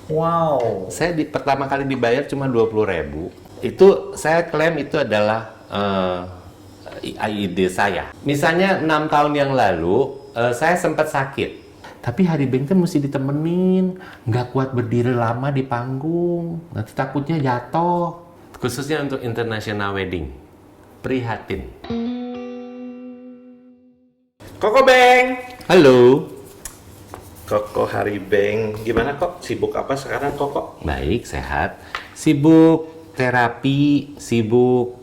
Wow. Saya pertama kali dibayar cuma 20.000. Itu saya klaim itu adalah ide saya. Misalnya 6 tahun yang lalu, saya sempat sakit. Tapi Hari Beng tuh mesti ditemenin, nggak kuat berdiri lama di panggung, nanti takutnya jatuh. Khususnya untuk international wedding, prihatin. Koko Beng. Halo. Koko Hari Beng. Gimana kok? Sibuk apa sekarang Koko? Baik, sehat. Sibuk terapi, sibuk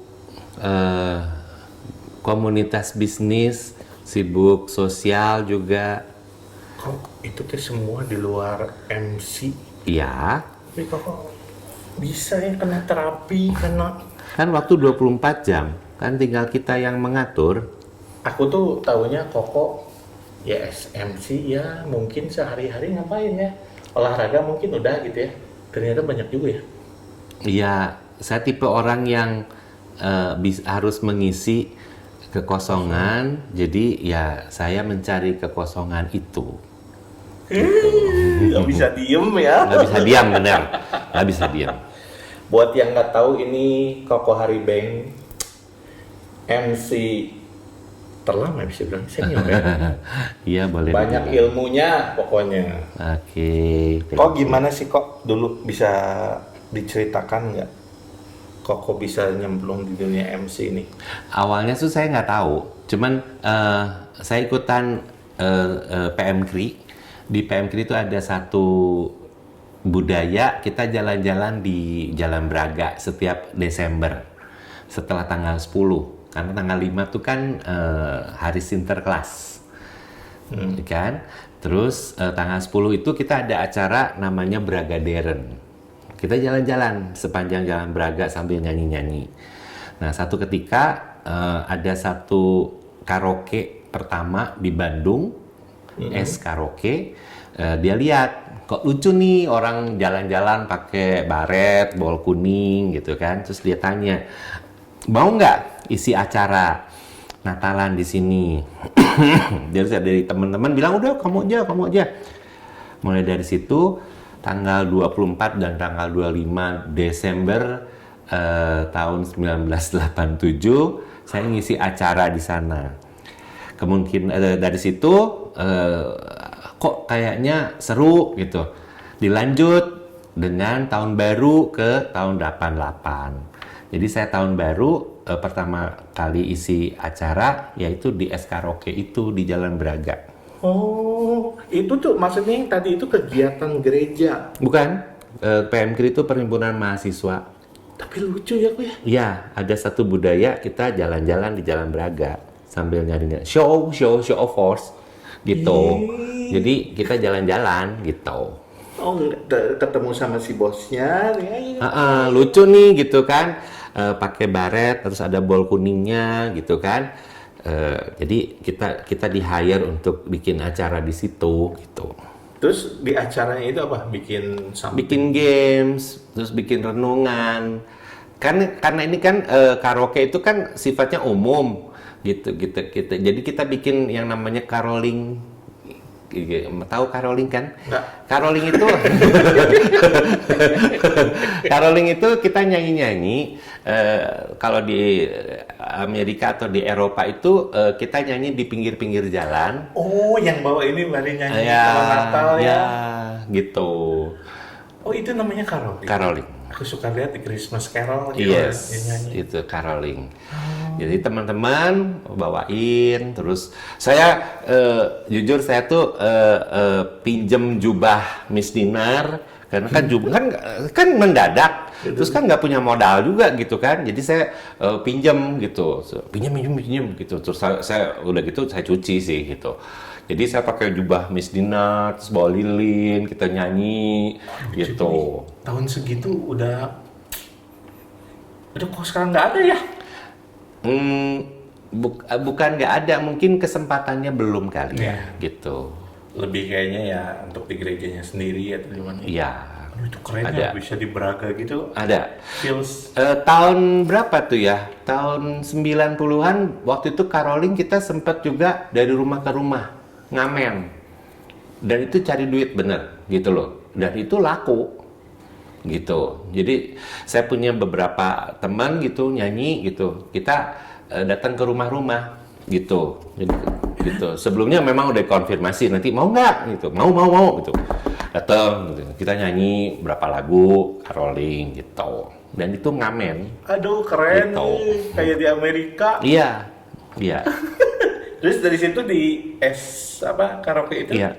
komunitas bisnis, sibuk sosial juga. Kok itu teh semua di luar MC? Iya, Tapi Koko bisa ya kena terapi, kena... kan waktu 24 jam, kan tinggal kita yang mengatur. Aku tuh taunya Koko ya SMC ya mungkin sehari-hari ngapain ya? Olahraga mungkin udah gitu ya. Ternyata banyak juga ya. Iya, saya tipe orang yang harus mengisi kekosongan, jadi ya saya mencari kekosongan itu. Gak bisa diem ya. Nggak bisa diam, benar. Nggak bisa diam. Buat yang nggak tahu ini Koko Hari Beng MC terlama bisa bilang senior ya. Iya, boleh Banyak dibilang. ilmunya pokoknya. Oke. Kok gimana sih kok dulu bisa diceritakan nggak? Kok bisa nyemplung di dunia MC ini? Awalnya tuh saya nggak tahu, cuman saya ikutan PMKRI. Di PMKRI itu ada satu budaya kita jalan-jalan di Jalan Braga setiap Desember setelah tanggal 10. Karena tanggal 5 tuh kan hari Sinterklas. Kan? Terus tanggal 10 itu kita ada acara namanya Braga Deren. Kita jalan-jalan sepanjang Jalan Braga sambil nyanyi-nyanyi. Nah, satu ketika ada satu karaoke pertama di Bandung, es karaoke. Dia lihat kok lucu nih orang jalan-jalan pakai baret, bol kuning gitu kan. Terus dia tanya, mau nggak isi acara Natalan di sini? Dari teman-teman bilang udah kamu aja. Mulai dari situ tanggal 24 dan tanggal 25 Desember tahun 1987 saya ngisi acara di sana. Kemungkinan dari situ kok kayaknya seru gitu. Dilanjut dengan tahun baru ke tahun 88. Jadi saya tahun baru pertama kali isi acara yaitu di es karaoke itu di Jalan Braga. Oh, itu tuh maksudnya yang tadi itu kegiatan gereja. Bukan, PMKRI itu Perhimpunan Mahasiswa. Tapi lucu ya kok ya. Iya, ada satu budaya kita jalan-jalan di Jalan Braga sambil nyari show of force gitu. Jadi kita jalan-jalan gitu. Oh, ketemu sama si bosnya. Ya. Lucu nih gitu kan, pakai baret terus ada bol kuningnya gitu kan. Jadi kita di hire untuk bikin acara di situ gitu. Terus di acaranya itu apa? Bikin games, terus bikin renungan. Karena ini kan karaoke itu kan sifatnya umum gitu. Jadi kita bikin yang namanya caroling. Tahu caroling kan? Enggak. Caroling itu caroling itu kita nyanyi-nyanyi. Kalau di Amerika atau di Eropa itu kita nyanyi di pinggir-pinggir jalan. Oh, yang bawa ini mari nyanyi Ya, kalau Natal ya. gitu. Oh, itu namanya caroling. Caroling. Aku suka lihat di Christmas Carol gitu Yes, dia nyanyi. itu caroling. Jadi teman-teman bawain, terus saya jujur saya tuh pinjem jubah Miss Dinar karena kan jubah kan mendadak, terus kan nggak punya modal juga gitu kan, jadi saya pinjem gitu, pinjem gitu, terus saya udah gitu saya cuci sih gitu. Jadi saya pakai jubah Miss Dinar, terus bawa lilin, kita nyanyi gitu. Tahun segitu udah kok sekarang nggak ada ya? Bukan nggak ada, mungkin kesempatannya belum kali ya, Iya. gitu. Lebih kayaknya ya untuk di gerejanya sendiri atau gimana? Iya, Aduh, itu keren Ada. ya bisa di Braga gitu. ada. Feels Tahun berapa tuh ya? Tahun 90-an, waktu itu caroling kita sempat juga dari rumah ke rumah, ngamen. Dan itu cari duit bener, gitu loh. dan itu laku gitu. Jadi saya punya beberapa teman gitu nyanyi gitu. Kita datang ke rumah-rumah gitu. Jadi gitu. Sebelumnya memang udah konfirmasi nanti mau nggak gitu. Mau gitu. Datang gitu. Kita nyanyi berapa lagu caroling gitu. Dan itu ngamen. Aduh keren Gitu. nih, kayak di Amerika. Iya. Iya. Terus dari situ di karaoke itu Iya.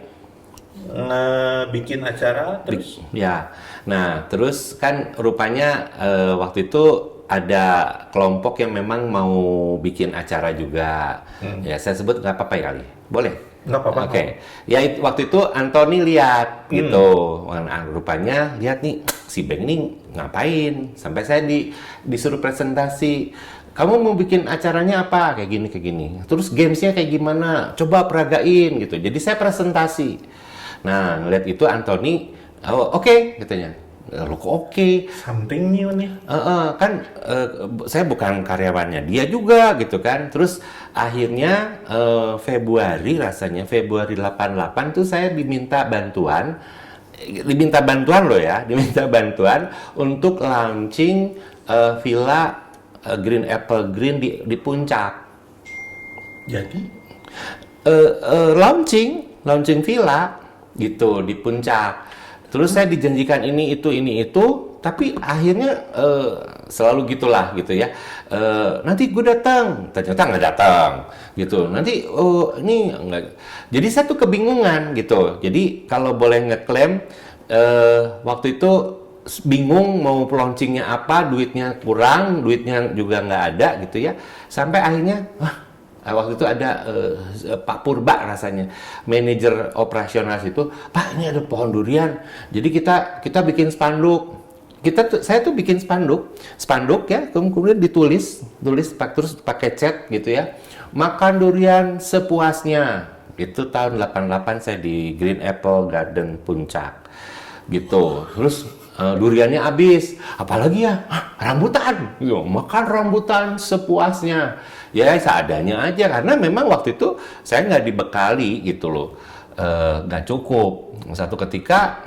bikin acara terus. Ya, nah terus kan rupanya waktu itu ada kelompok yang memang mau bikin acara juga. Ya saya sebut nggak apa-apa ya kali, boleh? Nggak apa-apa. Oke, ya waktu itu Anthony lihat gitu, rupanya lihat nih si Beng ini ngapain, sampai saya disuruh presentasi. Kamu mau bikin acaranya apa? Kayak gini. Terus gamesnya kayak gimana? Coba peragain gitu. Jadi saya presentasi. Nah, ngeliat itu Anthony, oh, oke, katanya. Lu kok oke? Something new nih. Kan saya bukan karyawannya, dia juga gitu kan. Terus akhirnya Februari 88 tuh saya diminta bantuan loh ya, diminta bantuan untuk launching villa Green Apple Green di Puncak. Jadi launching villa gitu di Puncak. Terus saya dijanjikan ini itu, tapi akhirnya selalu gitulah gitu ya. Nanti gue datang, ternyata nggak datang gitu. Nanti ini enggak. Jadi saya tuh kebingungan gitu. Jadi kalau boleh ngeklaim waktu itu bingung mau launchingnya apa, duitnya kurang, duitnya juga nggak ada gitu ya. Sampai akhirnya waktu itu ada Pak Purba rasanya, manajer operasional situ, Pak ini ada pohon durian, jadi kita bikin spanduk. Saya tuh bikin spanduk ya, kemudian terus pakai cat gitu ya, makan durian sepuasnya. Itu tahun 88 saya di Green Apple Garden Puncak gitu. Terus duriannya habis, apalagi ya rambutan, makan rambutan sepuasnya. Ya seadanya aja, karena memang waktu itu saya nggak dibekali gitu loh, nggak cukup. Satu ketika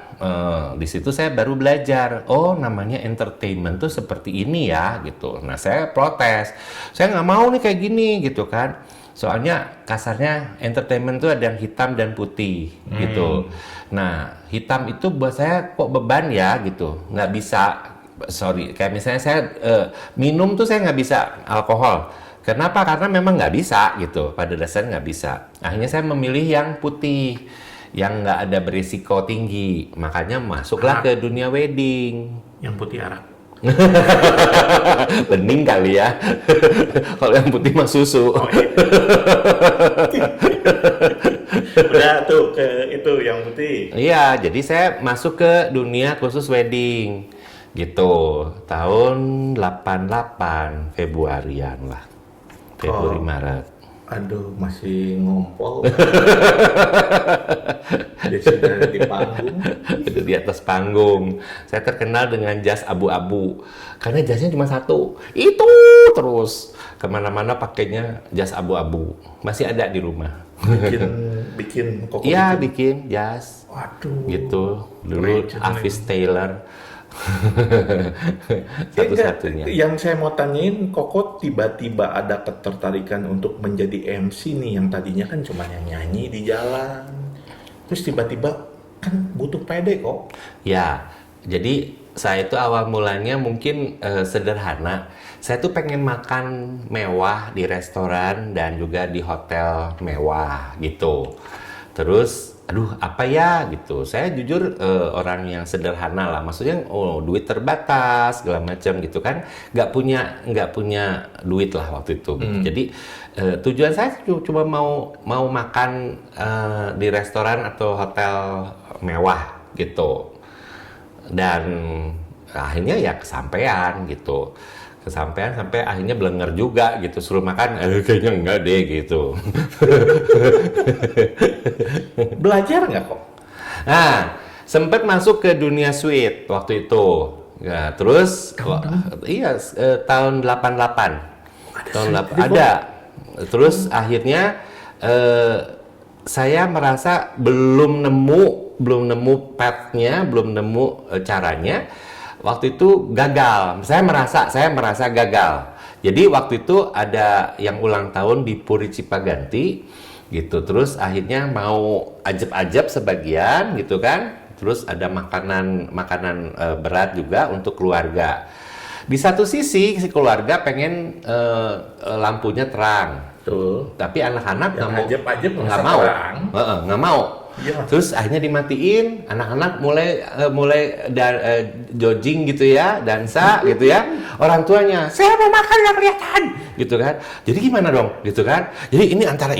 di situ saya baru belajar, oh namanya entertainment tuh seperti ini ya gitu. Nah saya protes, saya nggak mau nih kayak gini gitu kan. Soalnya kasarnya entertainment tuh ada yang hitam dan putih gitu. Nah hitam itu buat saya kok beban ya gitu, nggak bisa. Sorry, kayak misalnya saya minum tuh saya nggak bisa alkohol. Kenapa? Karena memang nggak bisa gitu, pada dasarnya nggak bisa. Akhirnya saya memilih yang putih, yang nggak ada berisiko tinggi. Makanya masuklah ke dunia wedding. Yang putih Arab. Bening kali ya. Kalau yang putih mah susu. Oh, iya. Udah tuh ke itu yang putih. Iya, jadi saya masuk ke dunia khusus wedding. Gitu. Tahun 88 Februarian lah. Februari Maret. Aduh, masih ngompol. Dia sudah di panggung. Itu di atas panggung. Saya terkenal dengan jas abu-abu. Karena jasnya cuma satu. Itu terus. Kemana-mana pakainya jas abu-abu. Masih ada di rumah. Bikin kok. Iya, bikin jas. Waduh. Gitu. Dulu Legend. Avis Taylor. Satu-satunya. Yang saya mau tanyain, Koko tiba-tiba ada ketertarikan untuk menjadi MC nih, yang tadinya kan cuma nyanyi di jalan. Terus tiba-tiba kan butuh PD kok. Ya, jadi saya itu awal mulanya mungkin sederhana. Saya tuh pengen makan mewah di restoran dan juga di hotel mewah gitu. Terus, aduh apa ya gitu. Saya jujur orang yang sederhana lah. Maksudnya, duit terbatas segala macam gitu kan. Nggak punya duit lah waktu itu. Gitu. Jadi tujuan saya cuma mau makan di restoran atau hotel mewah gitu. Dan akhirnya ya kesampaian gitu. Kesampaian sampai akhirnya blenger juga gitu, suruh makan kayaknya enggak deh gitu. Belajar nggak kok? Nah, sempat masuk ke dunia sweet waktu itu. Ya, terus tahun 88. Tahun 8 ada. Terus akhirnya saya merasa belum nemu nemu path-nya, belum nemu caranya. Waktu itu gagal. Saya merasa gagal. Jadi waktu itu ada yang ulang tahun di Puri Cipaganti gitu. Terus akhirnya mau ajab-ajab sebagian gitu kan. Terus ada makanan berat juga untuk keluarga. Di satu sisi si keluarga pengen lampunya terang. Betul. Tapi anak-anak Yang ajab-ajab nggak masa mau. terang. Nggak mau. Iya. Terus akhirnya dimatiin, anak-anak mulai jogging gitu ya, dansa gitu ya. Orang tuanya, saya mau makan nggak kelihatan, gitu kan. Jadi gimana dong, gitu kan. Jadi ini antara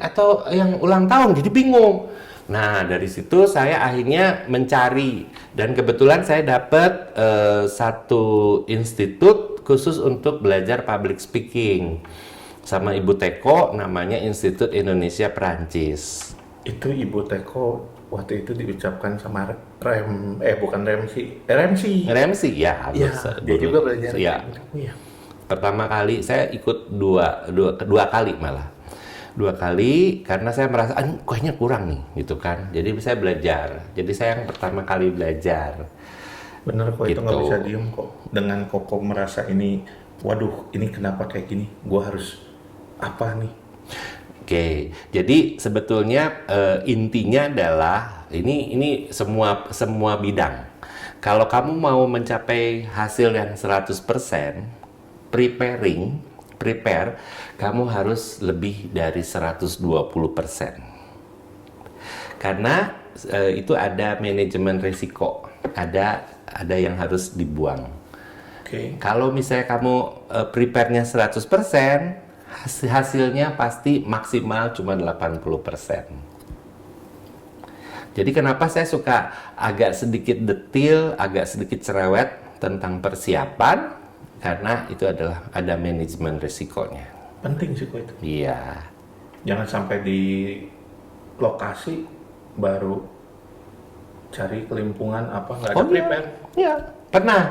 atau yang ulang tahun, jadi bingung. Nah dari situ saya akhirnya mencari dan kebetulan saya dapat satu institut khusus untuk belajar public speaking sama Ibu Teko, namanya Institut Indonesia Perancis. Itu Ibu Teko waktu itu diucapkan sama Remsi. Ya, Iya, dia juga belajar. Ya. Iya. Pertama kali saya ikut dua kali malah. 2 kali karena saya merasa kayaknya kurang nih gitu kan. Jadi saya belajar. Jadi saya yang pertama kali belajar. Bener kok, itu nggak Gitu. bisa diem kok. Dengan Koko merasa ini, waduh, ini kenapa kayak gini? Gua harus apa nih? Oke, jadi sebetulnya intinya adalah ini semua bidang. Kalau kamu mau mencapai hasil yang 100%, prepare, kamu harus lebih dari 120%. Karena itu ada manajemen risiko, ada yang harus dibuang. Oke. Kalau misalnya kamu prepare-nya 100%, hasilnya pasti maksimal cuma 80%. Jadi kenapa saya suka agak sedikit detail, agak sedikit cerewet tentang persiapan, karena itu adalah ada manajemen risikonya. Penting sih kok itu. Iya. Jangan sampai di lokasi baru cari kelimpungan apa nggak ada prepare. Iya, pernah.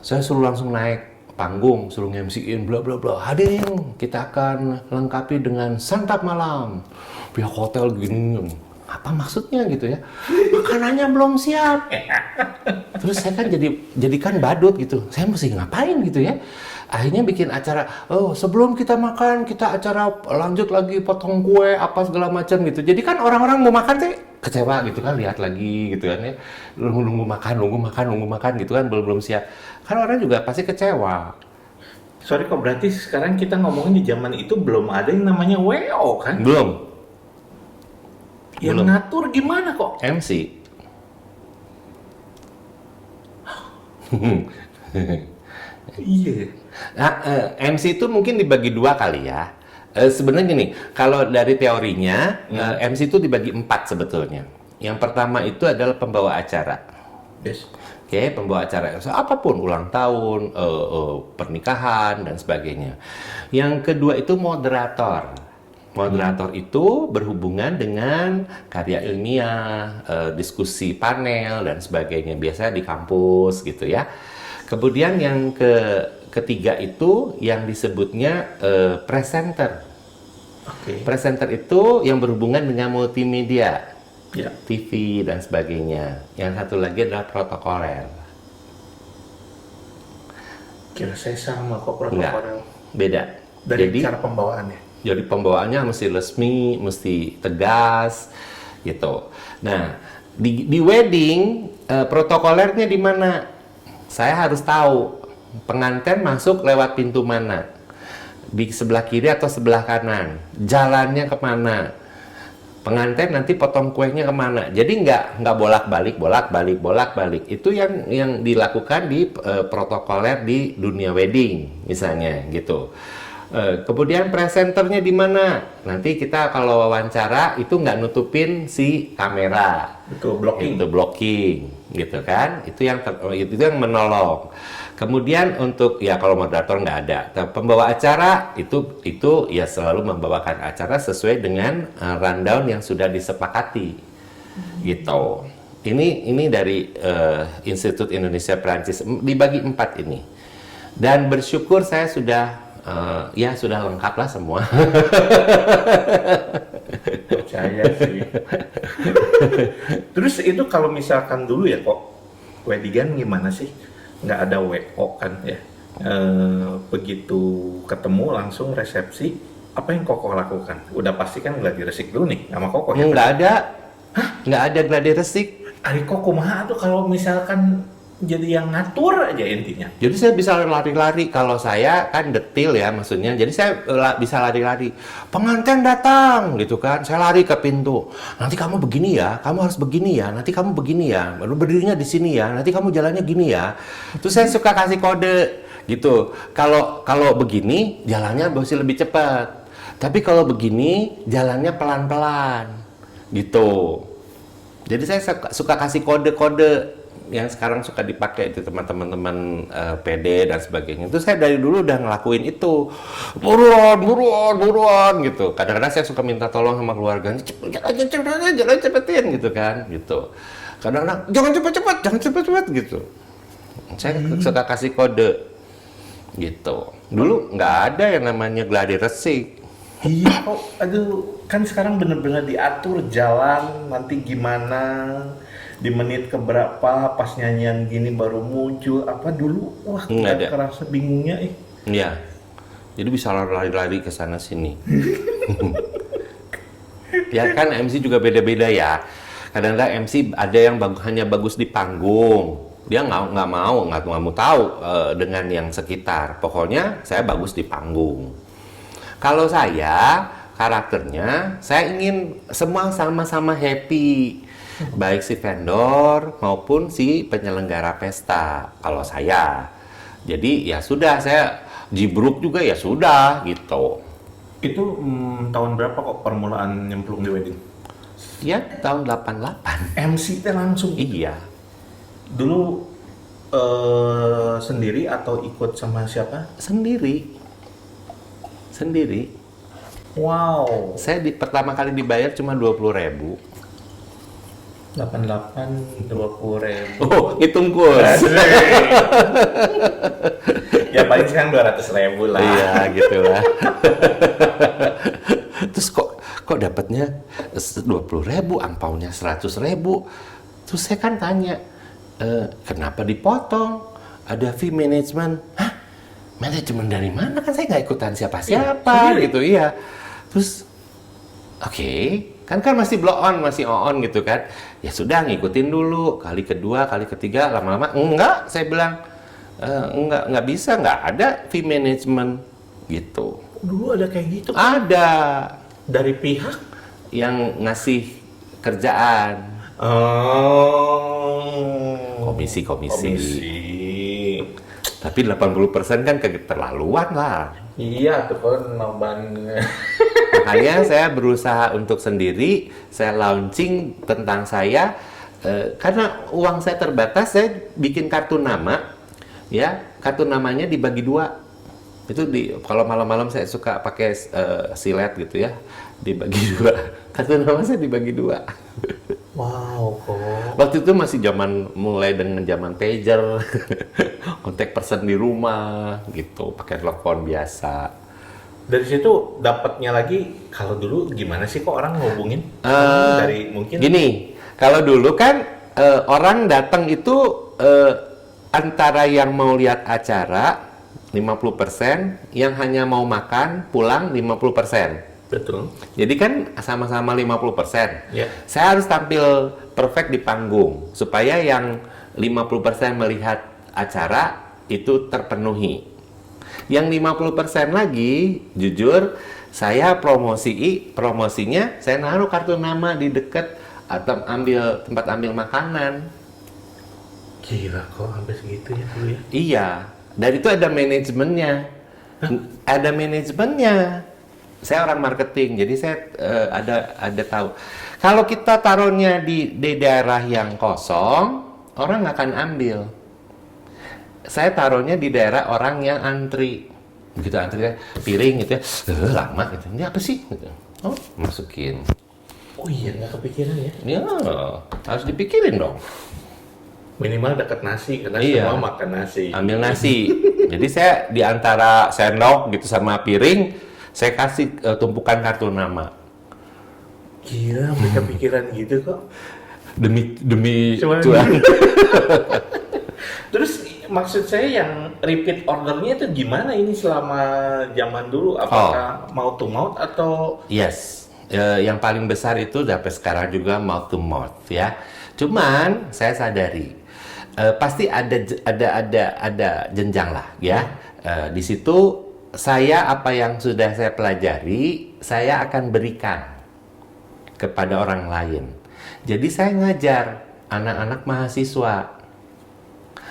Saya suruh langsung naik panggung, suruh MC-in, bla bla bla. Hadirin, kita akan lengkapi dengan santap malam. Pihak hotel gini, apa maksudnya gitu ya? Makanannya belum siap. Terus saya kan jadikan badut gitu. Saya mesti ngapain gitu ya? Akhirnya bikin acara, sebelum kita makan, kita acara lanjut lagi potong kue, apa segala macam gitu. Jadi kan orang-orang mau makan sih kecewa gitu kan, lihat lagi gitu kan ya. Nunggu makan gitu kan, belum siap. Kan orang juga pasti kecewa. Sorry kok, berarti sekarang kita ngomongin di zaman itu belum ada yang namanya WO kan? Belum. Yang Belum. ngatur gimana kok? MC. Iya. Nah, MC itu mungkin dibagi 2 kali ya. Sebenarnya gini, kalau dari teorinya, MC itu dibagi 4 sebetulnya. Yang pertama itu adalah pembawa acara. Yes. Oke, pembawa acara apapun, ulang tahun, pernikahan dan sebagainya. Yang kedua itu moderator. Moderator itu berhubungan dengan karya ilmiah, diskusi panel dan sebagainya. Biasanya di kampus gitu ya. Kemudian yang ketiga itu yang disebutnya presenter. Oke. Presenter itu yang berhubungan dengan multimedia. Ya. TV dan sebagainya. Yang satu lagi adalah protokoler. Kira saya sama kok Enggak, protokolnya. beda. Dari cara pembawaannya. Jadi pembawaannya mesti resmi, mesti tegas, gitu. Nah, di wedding protokolernya di mana? Saya harus tahu pengantin masuk lewat pintu mana, di sebelah kiri atau sebelah kanan, jalannya kemana. Pengantin nanti potong kuenya kemana. Jadi nggak bolak-balik. Itu yang dilakukan di protokoler di dunia wedding misalnya gitu. Kemudian presenternya di mana? Nanti kita kalau wawancara itu nggak nutupin si kamera. Itu blocking. Itu blocking gitu kan. Itu yang menolong. Kemudian untuk ya kalau moderator nggak ada, pembawa acara itu ya selalu membawakan acara sesuai dengan rundown yang sudah disepakati, gitu. Ini dari Institut Indonesia Perancis dibagi 4 ini, dan bersyukur saya sudah sudah lengkap lah semua. Percaya sih. Terus itu kalau misalkan dulu ya kok weddingan gimana sih? Nggak ada WO kan ya? Begitu ketemu langsung resepsi, apa yang Koko lakukan? Udah pasti kan gladi resik dulu nih sama Koko ya? Nggak ada. Nggak ada gladi resik. Ari Koko mah tuh kalau misalkan jadi yang ngatur aja intinya. Jadi saya bisa lari-lari. Kalau saya kan detil ya maksudnya. Jadi saya bisa lari-lari. Pengantin datang gitu kan. Saya lari ke pintu. Nanti kamu begini ya. Kamu harus begini ya. Nanti kamu begini ya. Baru berdirinya di sini ya. Nanti kamu jalannya gini ya. Terus saya suka kasih kode gitu. Kalau begini jalannya masih lebih cepat. Tapi kalau begini jalannya pelan-pelan gitu. Jadi saya suka kasih kode-kode yang sekarang suka dipakai itu teman-teman PD dan sebagainya. Itu saya dari dulu udah ngelakuin itu. Buruan gitu. Kadang-kadang saya suka minta tolong sama keluarga, jalan cepetin gitu kan, gitu. Kadang-kadang jangan cepet-cepet gitu. Saya suka kasih kode gitu. Dulu nggak ada yang namanya gladi resik. Iya kok, aduh, kan sekarang bener-bener diatur jalan nanti gimana, di menit keberapa pas nyanyian gini baru muncul. Apa dulu, wah kita kerasa bingungnya Iya, jadi bisa lari-lari ke sana sini. Ya kan MC juga beda-beda ya. Kadang-kadang MC ada yang hanya bagus di panggung. Dia nggak mau tahu dengan yang sekitar. Pokoknya saya bagus di panggung. Kalau saya, karakternya, saya ingin semua sama-sama happy. Baik si vendor maupun si penyelenggara pesta. Kalau saya. Jadi ya sudah, saya jibruk juga ya sudah gitu. Itu tahun berapa kok permulaan nyemplung di wedding? Ya tahun 88. MC-nya langsung? Iya. Dulu sendiri atau ikut sama siapa? Sendiri. Wow. Saya pertama kali dibayar cuma 20.000. 88 20.000. Oh, hitung kurs. Ya paling sekarang 200.000 lah. Iya, gitu lah. Terus kok dapatnya 20.000, angpaunya 100.000. Terus saya kan tanya, kenapa dipotong? Ada fee management. Hah? Manajemen dari mana? Kan saya nggak ikutan siapa-siapa gitu, iya. Terus, oke, kan masih blow on, masih on gitu kan. Ya sudah, ngikutin dulu. Kali kedua, kali ketiga, lama-lama, enggak, saya bilang, nggak bisa, nggak ada fee management gitu. Dulu ada kayak gitu? Ada. Dari pihak? Yang ngasih kerjaan. Oh. Komisi. Tapi 80% kan keterlaluan lah. Iya, tuh kan noban. Makanya saya berusaha untuk sendiri, saya launching tentang saya, karena uang saya terbatas, saya bikin kartu nama, ya, kartu namanya dibagi 2. Itu kalau malam-malam saya suka pakai silet gitu ya, dibagi 2. Kartu nama saya dibagi 2. Wow, kok. Waktu itu masih mulai dengan zaman pager, kontak person di rumah, gitu, pakai telepon biasa. Dari situ dapatnya lagi, kalau dulu gimana sih kok orang ngehubungin? Dari mungkin. Gini, kalau dulu kan orang datang itu antara yang mau lihat acara 50%, yang hanya mau makan pulang 50%. Betul. Jadi kan sama-sama 50%. Ya. Saya harus tampil perfect di panggung supaya yang 50% melihat acara itu terpenuhi. Yang 50% lagi, jujur, saya promosinya saya naruh kartu nama di dekat atau tempat ambil makanan. Gila kok sampai segitu ya dulu ya. Iya, dan itu ada manajemennya. Ada manajemennya. Saya orang marketing, jadi saya ada tahu. Kalau kita taruhnya di daerah yang kosong, orang nggak akan ambil. Saya taruhnya di daerah orang yang antri. Begitu antri piring gitu ya, lama gitu. Ini apa sih? Gitu. Oh, masukin. Oh iya, nggak kepikiran ya. Ya, harus dipikirin dong. Minimal dekat nasi, karena Iya. semua makan nasi. Ambil nasi. Jadi saya di antara sendok gitu sama piring, saya kasih tumpukan kartu nama. Gila, mereka pikiran gitu kok. demi Cuan. cuan. Terus maksud saya yang repeat ordernya itu gimana ini selama zaman dulu? Apakah mouth to mouth atau Yes, yang paling besar itu sampai sekarang juga mouth to mouth ya. Cuman saya sadari pasti ada jenjang lah ya. Di situ saya apa yang sudah saya pelajari saya akan berikan kepada orang lain. Jadi saya ngajar anak-anak mahasiswa.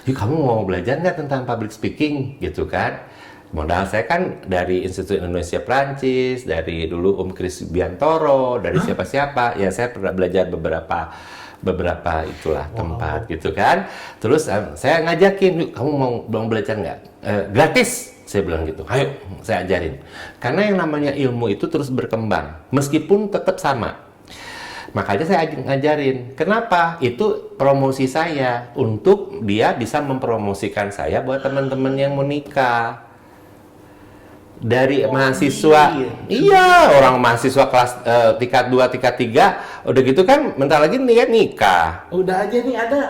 Yuk kamu mau belajar nggak tentang public speaking gitu kan? Modal saya kan dari Institut Indonesia Prancis, dari dulu Kris Biantoro, dari siapa-siapa. Ya saya pernah belajar beberapa itulah tempat gitu kan. Terus saya ngajakin, yuk kamu mau belajar nggak? Gratis, saya bilang gitu. Ayo, saya ajarin. Karena yang namanya ilmu itu terus berkembang, meskipun tetap sama. Makanya saya ngajarin. Kenapa? Itu promosi saya untuk dia bisa mempromosikan saya buat teman-teman yang mau nikah. Dari mahasiswa, iya orang mahasiswa kelas tingkat 2, tingkat 3, udah gitu kan bentar lagi nikah. udah aja nih ada?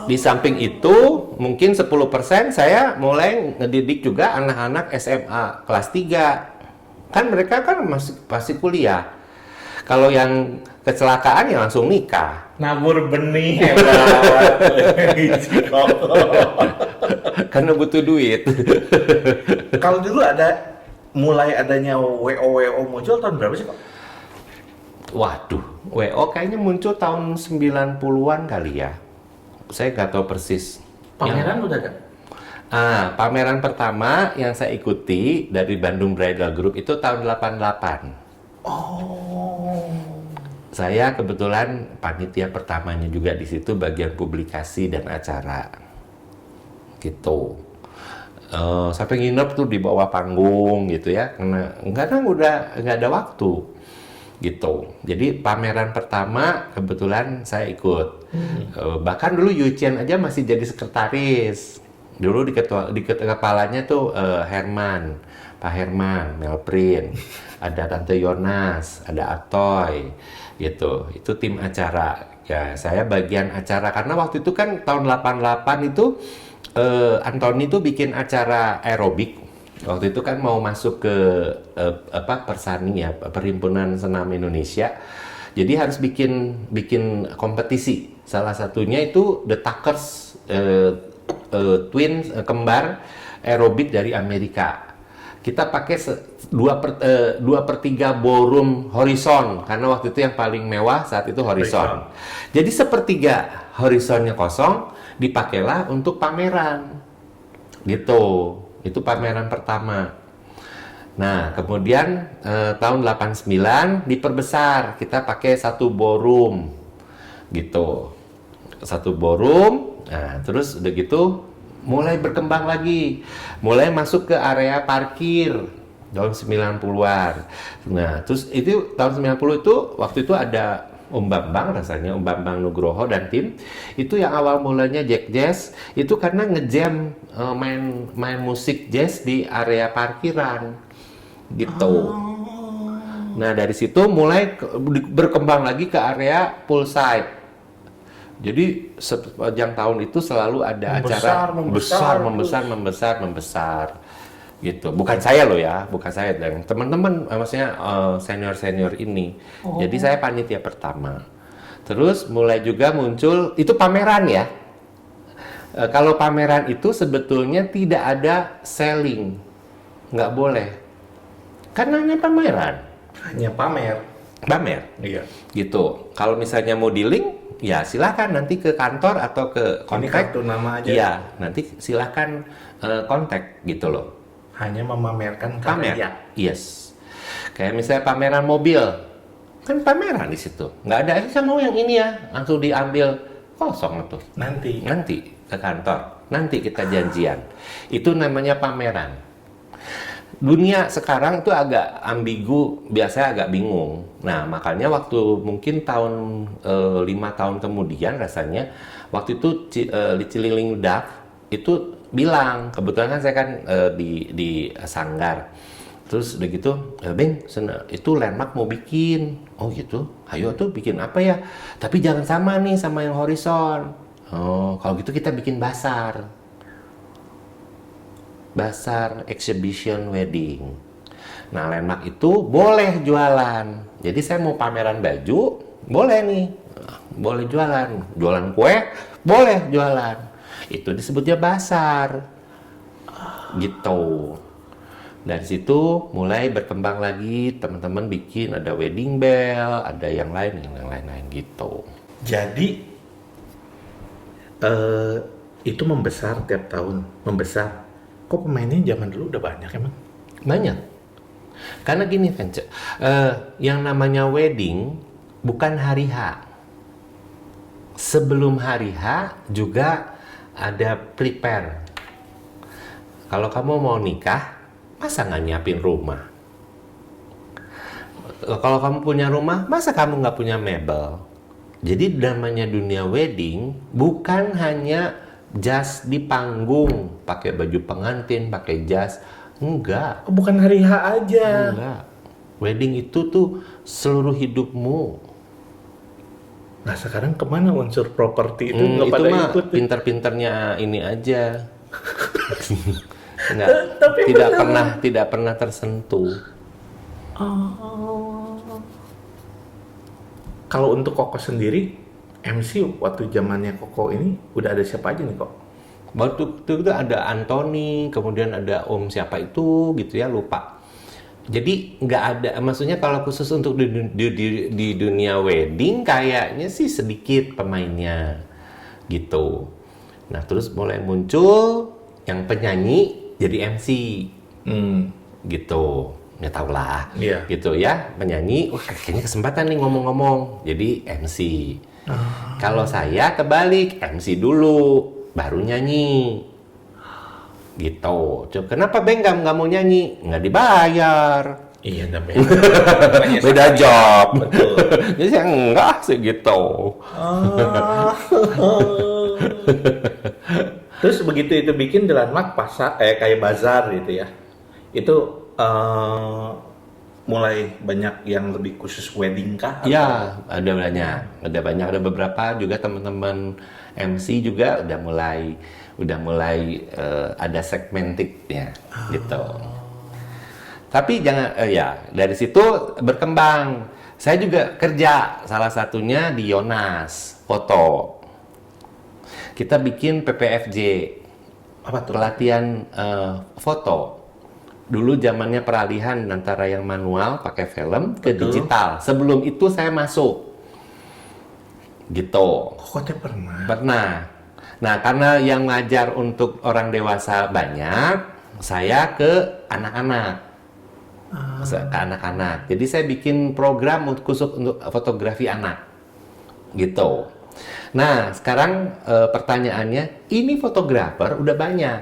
Di samping itu mungkin 10% saya mulai ngedidik juga anak-anak SMA kelas 3. Kan mereka kan masih kuliah. Kalau yang kecelakaan ya langsung nikah. Nabur benih hebat. Karena butuh duit. Kalau dulu mulai adanya WO muncul tahun berapa sih Pak? Waduh, WO kayaknya muncul tahun 90-an kali ya. Saya nggak tahu persis. Pameran udah kan? Pameran pertama yang saya ikuti dari Bandung Bridal Group itu tahun 88. Saya kebetulan panitia pertamanya juga di situ bagian publikasi dan acara. Gitu. Sampai nginep tuh di bawah panggung gitu ya. Karena kadang udah nggak ada waktu. Gitu. Jadi pameran pertama kebetulan saya ikut. Bahkan dulu Yucian aja masih jadi sekretaris. Dulu di kepalanya tuh Pak Herman, Melprin, ada Tante Yonas, ada Atoy, gitu. Itu tim acara. Ya, saya bagian acara karena waktu itu kan tahun 88 itu Anthony tuh bikin acara aerobik. Waktu itu kan mau masuk ke Persani ya, Perhimpunan Senam Indonesia. Jadi harus bikin kompetisi. Salah satunya itu The Tuckers twin kembar aerobik dari Amerika. Kita pakai 2/3 ballroom horizon karena waktu itu yang paling mewah saat itu horizon. Jadi 1/3 horizonnya kosong dipakailah untuk pameran. Gitu. Itu pameran pertama. Nah, kemudian tahun 89 diperbesar, kita pakai 1 ballroom. Gitu. 1 ballroom. Nah, terus udah gitu mulai berkembang lagi. Mulai masuk ke area parkir tahun 90-an. Nah, terus itu tahun 90 itu waktu itu ada Om Bambang rasanya, Om Bambang Nugroho dan tim. Itu yang awal mulanya Jack Jazz itu karena ngejam main musik jazz di area parkiran. Gitu. Nah, dari situ mulai berkembang lagi ke area poolside. Jadi sepanjang tahun itu selalu ada acara membesar gitu. Bukan saya loh ya, bukan saya dan teman-teman maksudnya senior ini. Jadi saya panitia pertama. Terus mulai juga muncul itu pameran ya. Kalau pameran itu sebetulnya tidak ada selling, nggak boleh. Karena ini pameran. Hanya pamer. Iya. Gitu. Kalau misalnya mau dealing ya silakan nanti ke kantor atau ke Ini kontak. kartu nama aja. Iya, nanti silakan kontak gitu loh. Hanya memamerkan Pamer. karya. Yes. Kayak misalnya pameran mobil. Kan pameran di situ. Nggak ada, saya mau yang ini ya. Langsung diambil kosong tuh. Nanti. Nanti ke kantor. Nanti kita janjian. Itu namanya pameran. Dunia sekarang itu agak ambigu, biasanya agak bingung. Nah, makanya waktu mungkin tahun 5 tahun kemudian rasanya, waktu itu Cililing Duff itu bilang, kebetulan kan saya kan di Sanggar. Terus udah gitu, Beng, itu landmark mau bikin. Oh gitu, ayo tuh bikin apa ya? Tapi jangan sama nih sama yang horizon. Oh, kalau gitu kita bikin basar. Basar exhibition wedding. Nah, landmark itu boleh jualan. Jadi saya mau pameran baju, boleh nih. Boleh jualan. Jualan kue, boleh jualan. Itu disebutnya basar. Gitu. Dari situ mulai berkembang lagi, teman-teman bikin ada wedding bell, ada yang lain gitu. Jadi itu membesar tiap tahun, membesar. Kok pemainnya zaman dulu udah banyak emang? Banyak. Karena gini Vance, yang namanya wedding bukan hari H. Sebelum hari H juga ada prepare. Kalau kamu mau nikah, masa nggak nyiapin rumah? Kalau kamu punya rumah, masa kamu nggak punya mebel? Jadi namanya dunia wedding bukan hanya jas di panggung, pakai baju pengantin, pakai jas. Enggak. Oh, bukan hari H aja. Enggak. Wedding itu tuh seluruh hidupmu. Nah sekarang kemana unsur properti itu? Nggak Itu pada mah ikut. pinter-pinternya ini aja. Enggak, Tapi tidak pernah tersentuh. Kalau untuk Koko sendiri, MC waktu zamannya Koko ini udah ada siapa aja nih kok? Waktu itu ada Anthony, kemudian ada Om siapa itu gitu ya, lupa. Jadi nggak ada, maksudnya kalau khusus untuk di dunia wedding kayaknya sih sedikit pemainnya gitu. Nah terus mulai muncul yang penyanyi jadi MC gitu. Nggak tahu lah, gitu ya, penyanyi, kayaknya kesempatan nih ngomong-ngomong, jadi MC. Kalau saya kebalik, MC dulu, baru nyanyi. Gitu. Kenapa Beng nggak mau nyanyi? Nggak dibayar. Iya, namanya. Beda job. Jadi saya enggak sih gitu. Terus begitu itu bikin di landmark pasar, kayak bazar gitu ya. Itu mulai banyak yang lebih khusus wedding kah? Ya, ada banyak, ada beberapa juga teman-teman MC juga udah mulai ada segmentiknya gitu. Tapi jangan ya dari situ berkembang. Saya juga kerja salah satunya di Yonas Foto. Kita bikin PPFJ. Apa tuh? Pelatihan foto. Dulu zamannya peralihan antara yang manual pakai film ke digital. Sebelum itu saya masuk. Gitu. Kok teh pernah? Pernah. Nah, karena yang ngajar untuk orang dewasa banyak, saya ke anak-anak. Ke anak-anak. Jadi saya bikin program khusus untuk fotografi anak. Gitu. Nah, sekarang pertanyaannya, ini fotografer udah banyak.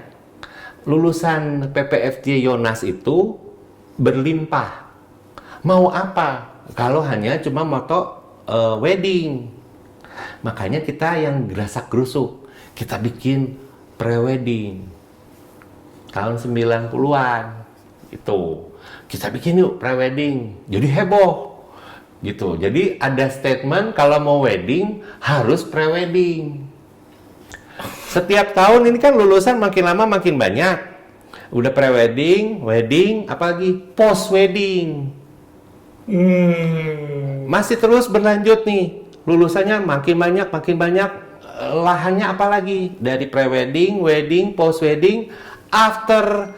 Lulusan PPFJ Yonas itu berlimpah. Mau apa? Kalau hanya cuma moto wedding. Makanya kita yang gerasak-gerusuk. Kita bikin pre-wedding. Tahun 90-an. Itu. Kita bikin yuk pre-wedding. Jadi heboh. Gitu. Jadi ada statement kalau mau wedding harus pre-wedding. Setiap tahun ini kan lulusan makin lama makin banyak. Udah pre-wedding, wedding, apalagi post-wedding. Masih terus berlanjut nih. Lulusannya makin banyak. Lahannya apalagi? Dari pre-wedding, wedding, post-wedding, after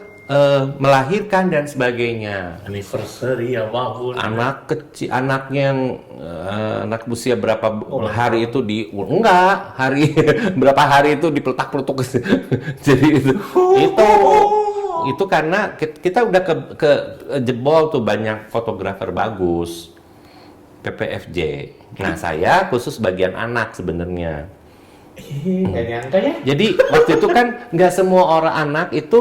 melahirkan dan sebagainya. Anniversary ya mahun. Anak kecil, anaknya yang anak usia berapa hari itu enggak hari berapa hari itu dipeletak-peletuk. Jadi itu karena kita udah ke jebol tuh banyak fotografer bagus PPFJ. Nah saya khusus bagian anak sebenarnya. Nggak nyangka ya? Jadi waktu itu kan nggak semua orang anak itu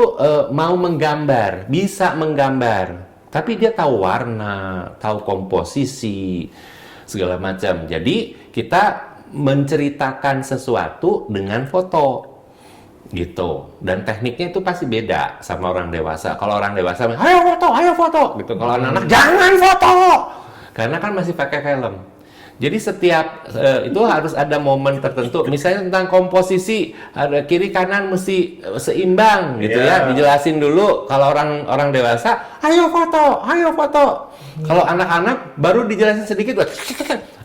mau menggambar, bisa menggambar, tapi dia tahu warna, tahu komposisi, segala macam. Jadi kita menceritakan sesuatu dengan foto, gitu. Dan tekniknya itu pasti beda sama orang dewasa. Kalau orang dewasa, ayo foto, gitu. Kalau anak-anak jangan foto, karena kan masih pakai film. Jadi setiap itu harus ada momen tertentu. Misalnya tentang komposisi, ada kiri kanan mesti seimbang, gitu ya. Dijelasin dulu. Kalau orang dewasa, ayo foto, ayo foto. Kalau anak-anak baru dijelasin sedikit,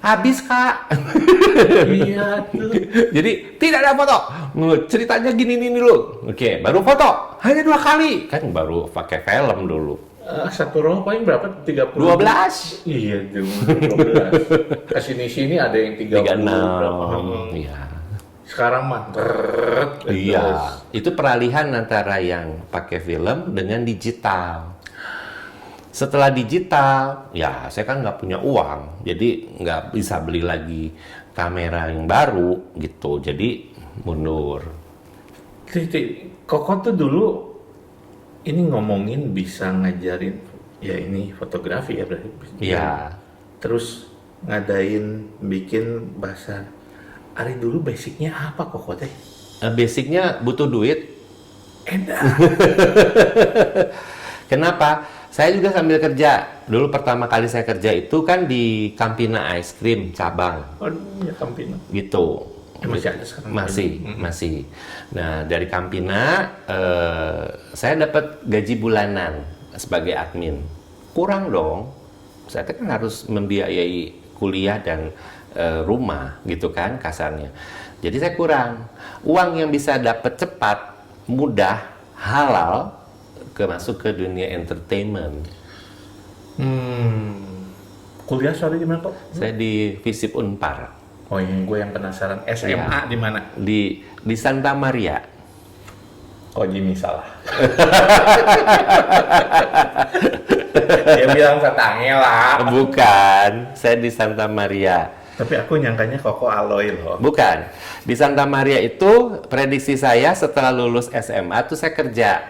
habis kak. Iya tuh. Jadi tidak ada foto. Ceritanya gini dulu. Oke, baru foto. Hanya 2 kali. Kan baru pakai film dulu. Satu row paling berapa? 30? 12. Iya, 12. Kesini-sini ada yang 30 berapa. 36. Iya. Sekarang mah Iya. Itu peralihan antara yang pakai film dengan digital. Setelah digital, ya saya kan nggak punya uang, jadi nggak bisa beli lagi kamera yang baru gitu, jadi mundur. Koko tuh dulu ini ngomongin bisa ngajarin, ya ini fotografi ya berarti. Iya. Terus ngadain bikin bahasa. Ari dulu basicnya apa Koko teh? Basicnya butuh duit. Edan. Kenapa? Saya juga sambil kerja. Dulu pertama kali saya kerja itu kan di Campina Ice Cream cabang. Oh ya Campina. Gitu. Masih ada sekarang? Masih. Nah, dari Campina saya dapat gaji bulanan sebagai admin. Kurang dong. Saya kan harus membiayai kuliah dan rumah gitu kan kasarnya. Jadi saya kurang. Uang yang bisa dapat cepat, mudah, halal masuk ke dunia entertainment. Kuliah sorry di mana kok? Saya di FISIP Unpar. Oh yang gue yang penasaran SMA Ya. di mana? Di Santa Maria. Oh Jimmy salah. Dia bilang Satangel lah. Bukan, saya di Santa Maria. Tapi aku nyangkanya Koko Aloy loh. Bukan. Di Santa Maria itu prediksi saya setelah lulus SMA tuh saya kerja.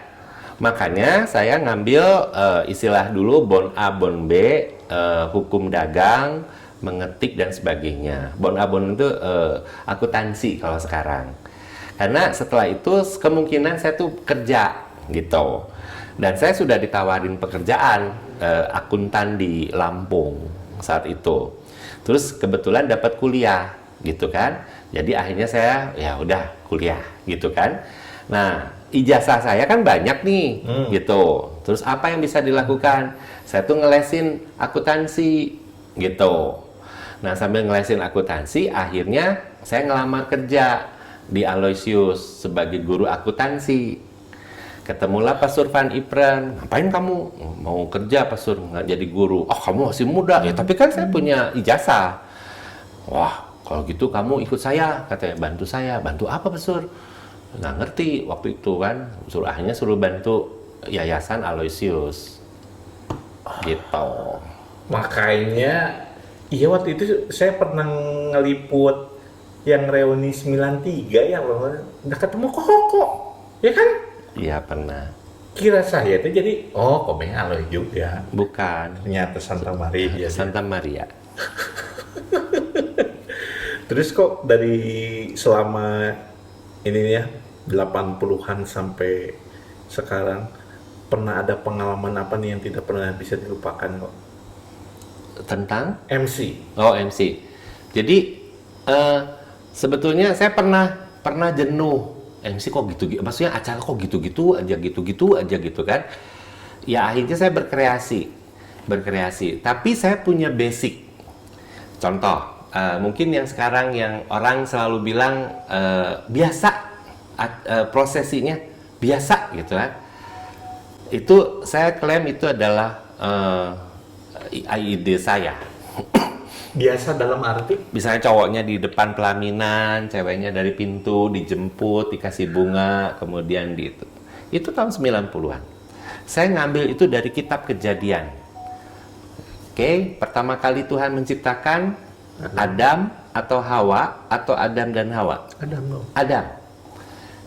Makanya saya ngambil istilah dulu bon A, bon B, hukum dagang, mengetik dan sebagainya. Bon A, bon itu akuntansi kalau sekarang. Karena setelah itu kemungkinan saya tuh kerja gitu. Dan saya sudah ditawarin pekerjaan akuntan di Lampung saat itu. Terus kebetulan dapat kuliah gitu kan. Jadi akhirnya saya ya udah kuliah gitu kan. Nah, ijazah saya kan banyak nih, gitu. Terus apa yang bisa dilakukan? Saya tuh ngelesin akuntansi, gitu. Nah, sambil ngelesin akuntansi, akhirnya saya ngelamar kerja di Aloysius sebagai guru akuntansi. Ketemulah Pak Survan Ipran. Ngapain kamu? Mau kerja Pak Sur, nggak jadi guru. Oh, kamu masih muda. Ya, tapi kan saya punya ijazah. Wah, kalau gitu kamu ikut saya, katanya. Bantu saya. Bantu apa Pak Sur? Nggak ngerti waktu itu kan, akhirnya suruh bantu Yayasan Aloysius gitu. Makanya iya waktu itu saya pernah ngeliput yang reuni 93 ya loh. Udah ketemu Koko ya kan? Iya pernah. Kira saya tuh jadi Komeng Aloy juga. Bukan. Ternyata Santa Maria. Santa Maria. Terus kok dari selama ini ya 80-an sampai sekarang pernah ada pengalaman apa nih yang tidak pernah bisa dilupakan kok? Tentang? MC. Oh, MC. Jadi sebetulnya saya pernah jenuh. MC kok gitu-gitu, maksudnya acara kok gitu-gitu aja gitu kan. Ya akhirnya saya berkreasi. Tapi saya punya basic. Contoh, mungkin yang sekarang yang orang selalu bilang biasa, prosesinya biasa gitu kan. Itu saya klaim itu adalah ide saya. Biasa dalam arti? Misalnya cowoknya di depan pelaminan, ceweknya dari pintu dijemput, dikasih bunga, kemudian gitu. Itu tahun 90-an. Saya ngambil itu dari kitab Kejadian. Oke, pertama kali Tuhan menciptakan Adam atau Hawa atau Adam dan Hawa? Adam.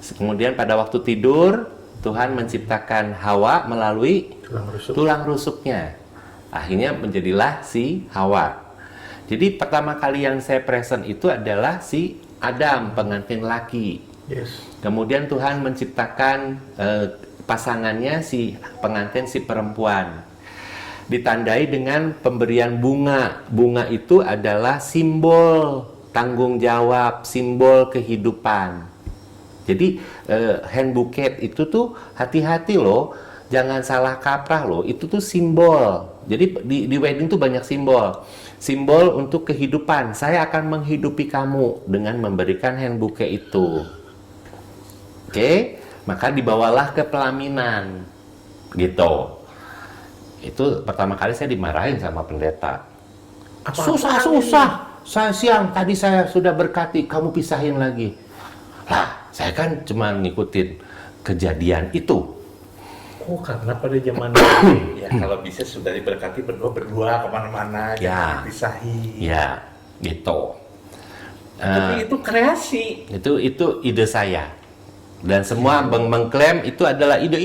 Kemudian pada waktu tidur, Tuhan menciptakan Hawa melalui tulang rusuknya. Akhirnya menjadilah si Hawa. Jadi pertama kali yang saya present itu adalah si Adam, pengantin laki. Yes. Kemudian Tuhan menciptakan pasangannya si pengantin si perempuan. Ditandai dengan pemberian bunga. Bunga itu adalah simbol tanggung jawab, simbol kehidupan. Jadi hand bouquet itu tuh hati-hati loh, jangan salah kaprah loh. Itu tuh simbol. Jadi di wedding tuh banyak simbol. Simbol untuk kehidupan. Saya akan menghidupi kamu dengan memberikan hand bouquet itu. Oke, maka dibawalah ke pelaminan. Gitu. Itu pertama kali saya dimarahin sama pendeta. Susah. Saya siang tadi saya sudah berkati, kamu pisahin lagi. Lah, saya kan cuma ngikutin kejadian itu. Oh, karena pada zaman dulu ya kalau bisa sudah diberkati berdua kemana-mana, Ya. jangan dipisahin. Ya, gitu. Tapi itu kreasi. Itu ide saya. Dan semua mengklaim itu adalah ide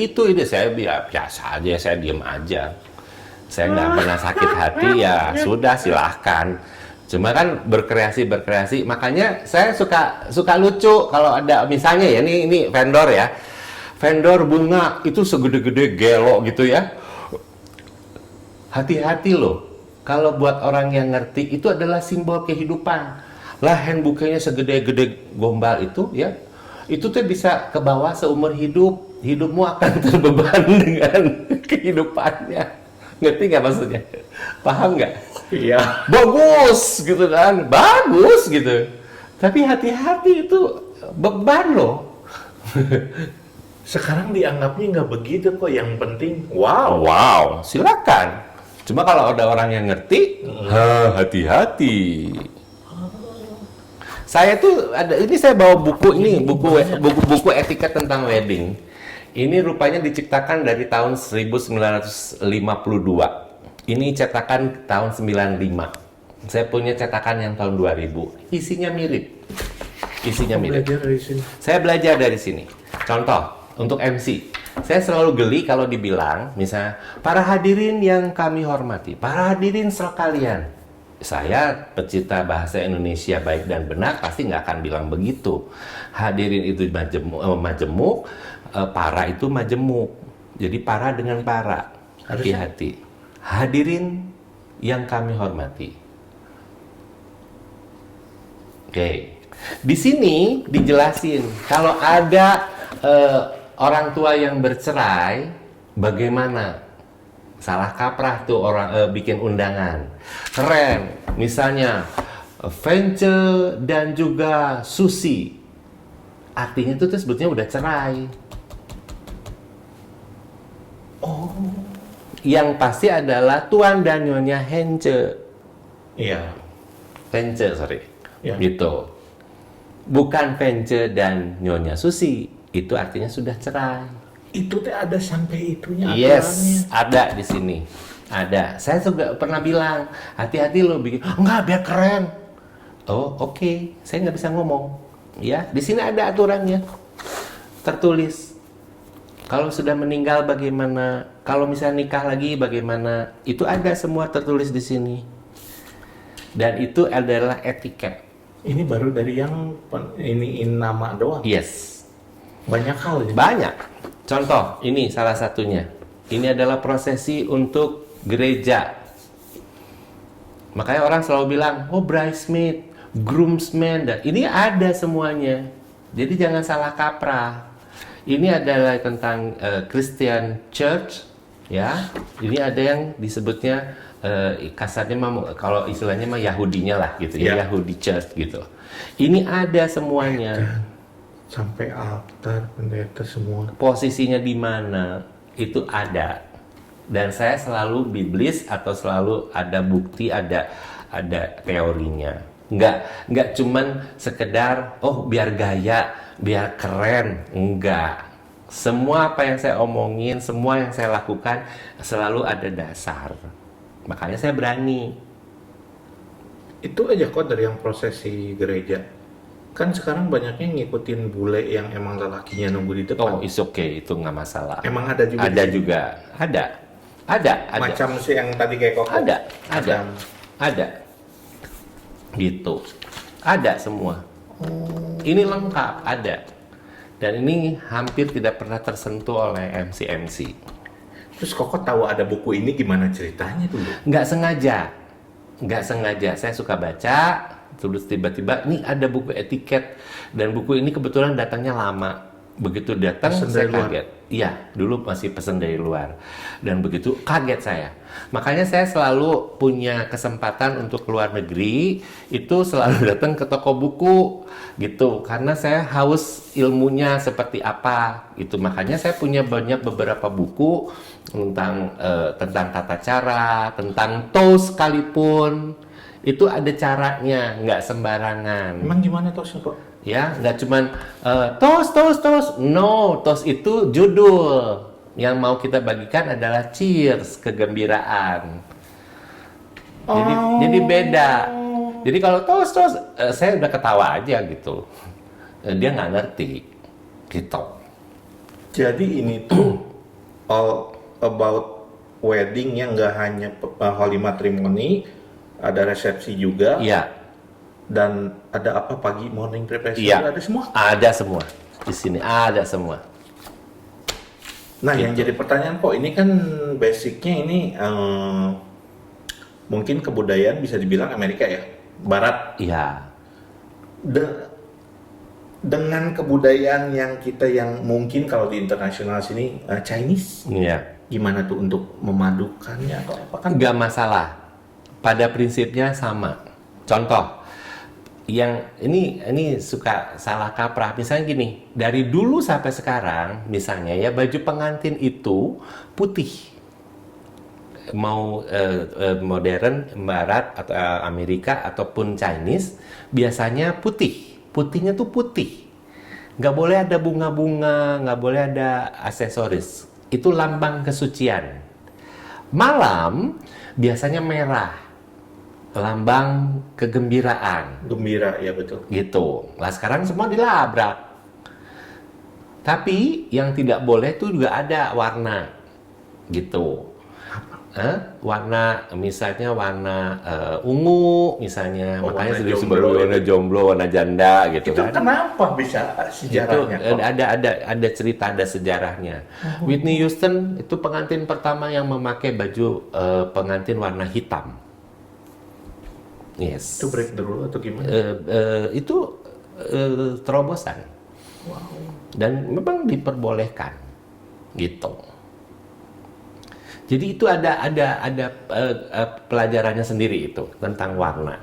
saya biasa aja, saya diam aja. Saya nggak pernah sakit hati, ya sudah silahkan. Cuma kan berkreasi, makanya saya suka lucu kalau ada misalnya ya ini vendor ya, vendor bunga itu segede-gede gelo gitu ya. Hati-hati loh, kalau buat orang yang ngerti itu adalah simbol kehidupan. Lah hand bouquet-nya segede-gede gombal itu ya, itu tuh bisa ke bawah seumur hidup. Hidupmu akan terbeban dengan kehidupannya. Ngerti nggak maksudnya? Paham nggak? Iya. Bagus gitu kan, bagus gitu. Tapi hati-hati itu beban loh. Sekarang dianggapnya nggak begitu kok. Yang penting, wow. Wow, silakan. Cuma kalau ada orang yang ngerti, hati-hati. Saya tuh ada ini saya bawa buku ini, buku etiket tentang wedding. Ini rupanya diciptakan dari tahun 1952. Ini cetakan tahun 95. Saya punya cetakan yang tahun 2000. Isinya mirip. Belajar dari sini. Saya belajar dari sini. Contoh, untuk MC. Saya selalu geli kalau dibilang, misalnya, para hadirin yang kami hormati, para hadirin sekalian. Saya pecinta bahasa Indonesia baik dan benar pasti nggak akan bilang begitu. Hadirin itu majemuk, para itu majemuk. Jadi para dengan para. Hati-hati. Hadirin yang kami hormati. Oke. Di sini dijelasin kalau ada orang tua yang bercerai, bagaimana? Salah kaprah tuh orang bikin undangan. Keren. Misalnya Vence dan juga Susi. Artinya itu tuh sebetulnya udah cerai. Oh. Yang pasti adalah Tuan dan Nyonya Hence. Iya. Vence, sorry. Ya. Gitu. Bukan Vence dan Nyonya Susi. Itu artinya sudah cerai. Itu teh ada sampai itunya Yes, aturannya. ada di sini. Ada. Saya juga pernah bilang, hati-hati lo bikin. Enggak, biar keren. Oh, oke. Saya nggak bisa ngomong. Ya, di sini ada aturannya. Tertulis. Kalau sudah meninggal bagaimana? Kalau misalnya nikah lagi bagaimana? Itu ada semua tertulis di sini. Dan itu adalah etiket. Ini baru dari yang iniin nama doang. Yes. Banyak hal ya. Banyak. Contoh, ini salah satunya. Ini adalah prosesi untuk gereja. Makanya orang selalu bilang, oh bridesmaid, groomsmen, dan ini ada semuanya. Jadi jangan salah kaprah. Ini adalah tentang Christian Church, ya. Ini ada yang disebutnya kasarnya kalau istilahnya mah Yahudinya lah gitu ya, Yahudi Church gitu. Ini ada semuanya. Sampai altar, pendeta semua. Posisinya di mana itu ada. Dan saya selalu biblis atau selalu ada bukti, ada teorinya. Nggak cuman sekedar oh biar gaya, biar keren, enggak. Semua apa yang saya omongin, semua yang saya lakukan selalu ada dasar. Makanya saya berani. Itu aja kok dari yang prosesi gereja. Kan sekarang banyaknya ngikutin bule yang emang lelakinya nunggu di Oh, depan. it's okay, itu nggak masalah. Emang ada juga. Ada di sini? juga, ada. Macam si yang tadi kayak kok. Ada. Gitu. Ada semua. Ini lengkap, ada. Dan ini hampir tidak pernah tersentuh oleh MC-MC. Terus Koko tahu ada buku ini gimana ceritanya dulu? Nggak sengaja. Nggak sengaja. Saya suka baca, terus tiba-tiba, nih ada buku etiket. Dan buku ini kebetulan datangnya lama. Begitu datang, Pesan saya dari luar? kaget. Iya, dulu masih pesan dari luar. Dan begitu kaget saya. Makanya saya selalu punya kesempatan untuk keluar negeri, itu selalu datang ke toko buku, gitu. Karena saya haus ilmunya seperti apa, gitu. Makanya saya punya banyak beberapa buku tentang tata cara, tentang toast sekalipun. Itu ada caranya, nggak sembarangan. Emang gimana toastnya kok? Ya, nggak cuman toast. No, toast itu judul. Yang mau kita bagikan adalah cheers, kegembiraan. Jadi beda. Jadi kalau toast, saya udah ketawa aja gitu. Dia nggak ngerti, gitu. Jadi ini tuh all about wedding yang nggak hanya holy matrimony, ada resepsi juga. Iya, Dan ada apa pagi morning preparation? iya. Ada semua. Ada semua. Di sini ada semua. Nah, yang jadi pertanyaan kok ini kan basicnya ini mungkin kebudayaan bisa dibilang Amerika ya, Barat. Iya. Dengan kebudayaan yang kita yang mungkin kalau di internasional sini Chinese, Iya. gimana tuh untuk memadukannya atau apa kan? Nggak masalah. Pada prinsipnya sama. Contoh, yang ini suka salah kaprah. Misalnya gini, dari dulu sampai sekarang, misalnya ya baju pengantin itu putih. Mau modern, barat atau Amerika ataupun Chinese, biasanya putih. Putihnya tuh putih. Nggak boleh ada bunga-bunga, nggak boleh ada aksesoris. Itu lambang kesucian. Malam biasanya merah. Lambang kegembiraan. Gembira, ya betul. Gitu. Lah sekarang semua dilabrak. Tapi yang tidak boleh itu juga ada warna. Gitu. Warna, misalnya warna ungu, misalnya. Oh, Makanya warna disebut jomblo warna jomblo, warna janda, gitu Itu kan. kenapa bisa sejarahnya Itu kok? ada cerita, ada sejarahnya. Whitney Houston itu pengantin pertama yang memakai baju pengantin warna hitam. Yes. Itu break the rule atau gimana? Itu terobosan. Dan memang diperbolehkan, gitu. Jadi itu ada pelajarannya sendiri itu tentang warna,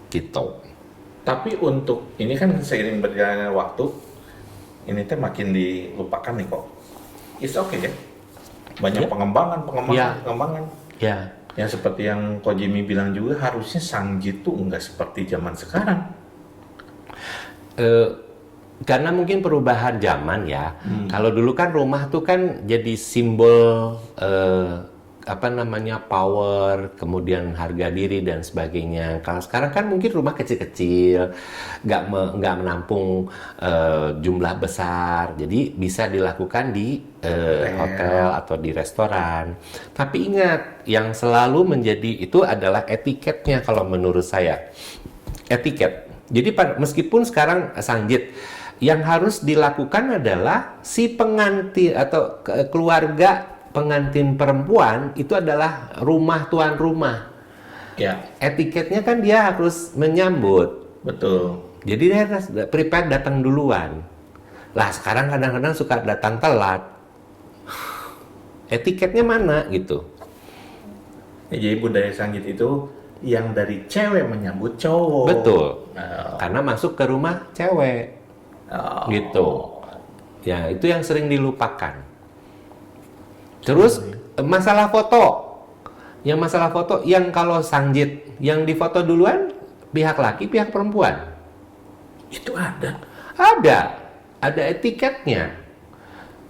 gitu. Tapi untuk ini kan seiring berjalannya waktu, ini teh makin dilupakan nih kok. It's okay ya. Banyak Ya. pengembangan. Ya, Yang seperti yang Ko Jimmy bilang juga harusnya Sanggit tuh nggak seperti zaman sekarang. karena mungkin perubahan zaman ya. Kalau dulu kan rumah tuh kan jadi simbol power, kemudian harga diri dan sebagainya. Kalau sekarang kan mungkin rumah kecil-kecil, nggak menampung jumlah besar, jadi bisa dilakukan di hotel atau di restoran. Tapi ingat, yang selalu menjadi itu adalah etiketnya kalau menurut saya. Etiket. Jadi meskipun sekarang Sanggit, yang harus dilakukan adalah si pengantin atau keluarga pengantin perempuan itu adalah tuan rumah. Ya, Etiketnya kan dia harus menyambut. betul. Jadi dia harus prepare datang duluan. Lah sekarang kadang-kadang suka datang telat. Etiketnya mana gitu. Ya, jadi budaya Sanggit itu yang dari cewek menyambut cowok. Betul. Oh. Karena masuk ke rumah cewek. Oh. Gitu. Ya, itu yang sering dilupakan. Terus masalah foto. Yang masalah foto yang kalau Sanggit yang difoto duluan pihak laki, pihak perempuan. Itu ada. Ada etiketnya.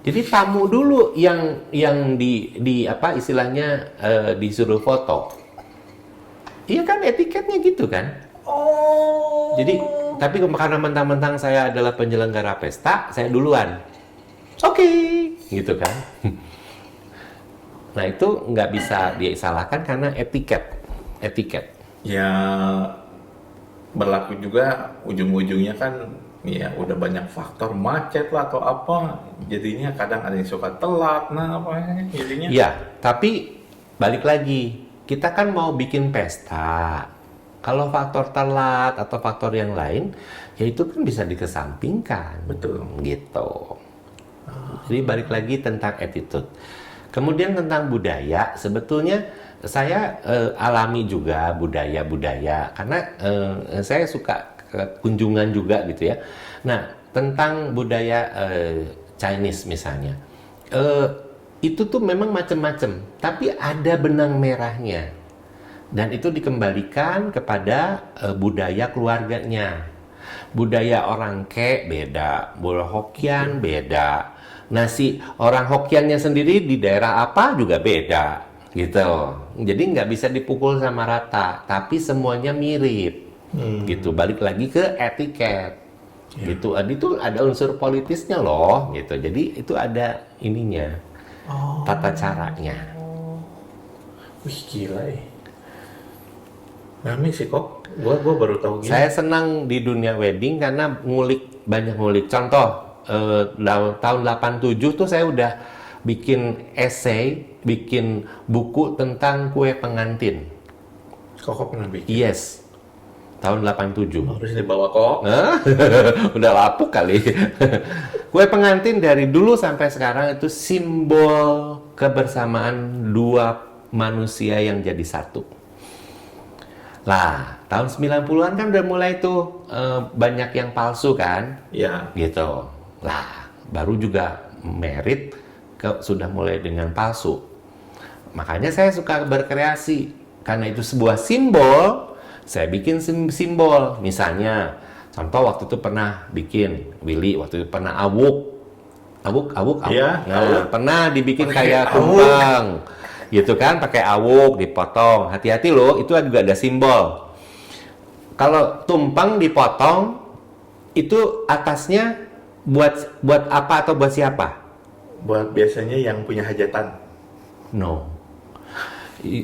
Jadi tamu dulu yang di apa istilahnya disuruh foto. Iya kan etiketnya gitu kan? Oh. Jadi tapi karena mentang-mentang saya adalah penyelenggara pesta, saya duluan. Oke, gitu kan? Nah itu nggak bisa disalahkan karena etiket. Ya berlaku juga ujung-ujungnya kan Iya, udah banyak faktor macet lah atau apa, jadinya kadang ada yang suka telat, nah apa ya, jadinya. Iya, tapi balik lagi, kita kan mau bikin pesta. Kalau faktor telat atau faktor yang lain, ya itu kan bisa dikesampingkan. Betul. Gitu. Jadi balik lagi tentang attitude. Kemudian tentang budaya, sebetulnya saya alami juga budaya-budaya karena saya suka kunjungan juga gitu ya. Nah, tentang budaya Chinese misalnya, itu tuh memang macam-macam, tapi ada benang merahnya. Dan itu dikembalikan kepada budaya keluarganya. Budaya orang Kek beda, budaya Hokian beda. Nah, si orang Hokiannya sendiri di daerah apa juga beda, gitu. Jadi nggak bisa dipukul sama rata, tapi semuanya mirip, gitu. Balik lagi ke etiket, gitu. Itu ada unsur politisnya loh, gitu. Jadi itu ada ininya, tata caranya. Wih gila ya. Rame sih kok. Gua baru tahu gini. Saya senang di dunia wedding karena banyak ngulik. Contoh, tahun 87 tuh saya udah bikin essay, bikin buku tentang kue pengantin. Kok pernah bikin? Yes, tahun 87. Harus dibawa kok. Udah lapuk kali. Kue pengantin dari dulu sampai sekarang itu simbol kebersamaan dua manusia yang jadi satu. Lah, tahun 90-an kan udah mulai tuh banyak yang palsu kan? Ya. Gitu. Lah, baru juga merit sudah mulai dengan palsu. Makanya saya suka berkreasi. Karena itu sebuah simbol, saya bikin simbol. Misalnya, contoh waktu itu pernah bikin, Willy waktu itu pernah awuk. Iya, Nah, pernah dibikin Pakai kayak tumpeng. Gitu kan, pakai awuk, dipotong. Hati-hati loh, itu juga ada simbol. Kalau tumpeng dipotong, itu atasnya buat apa atau buat siapa? Buat biasanya yang punya hajatan. No.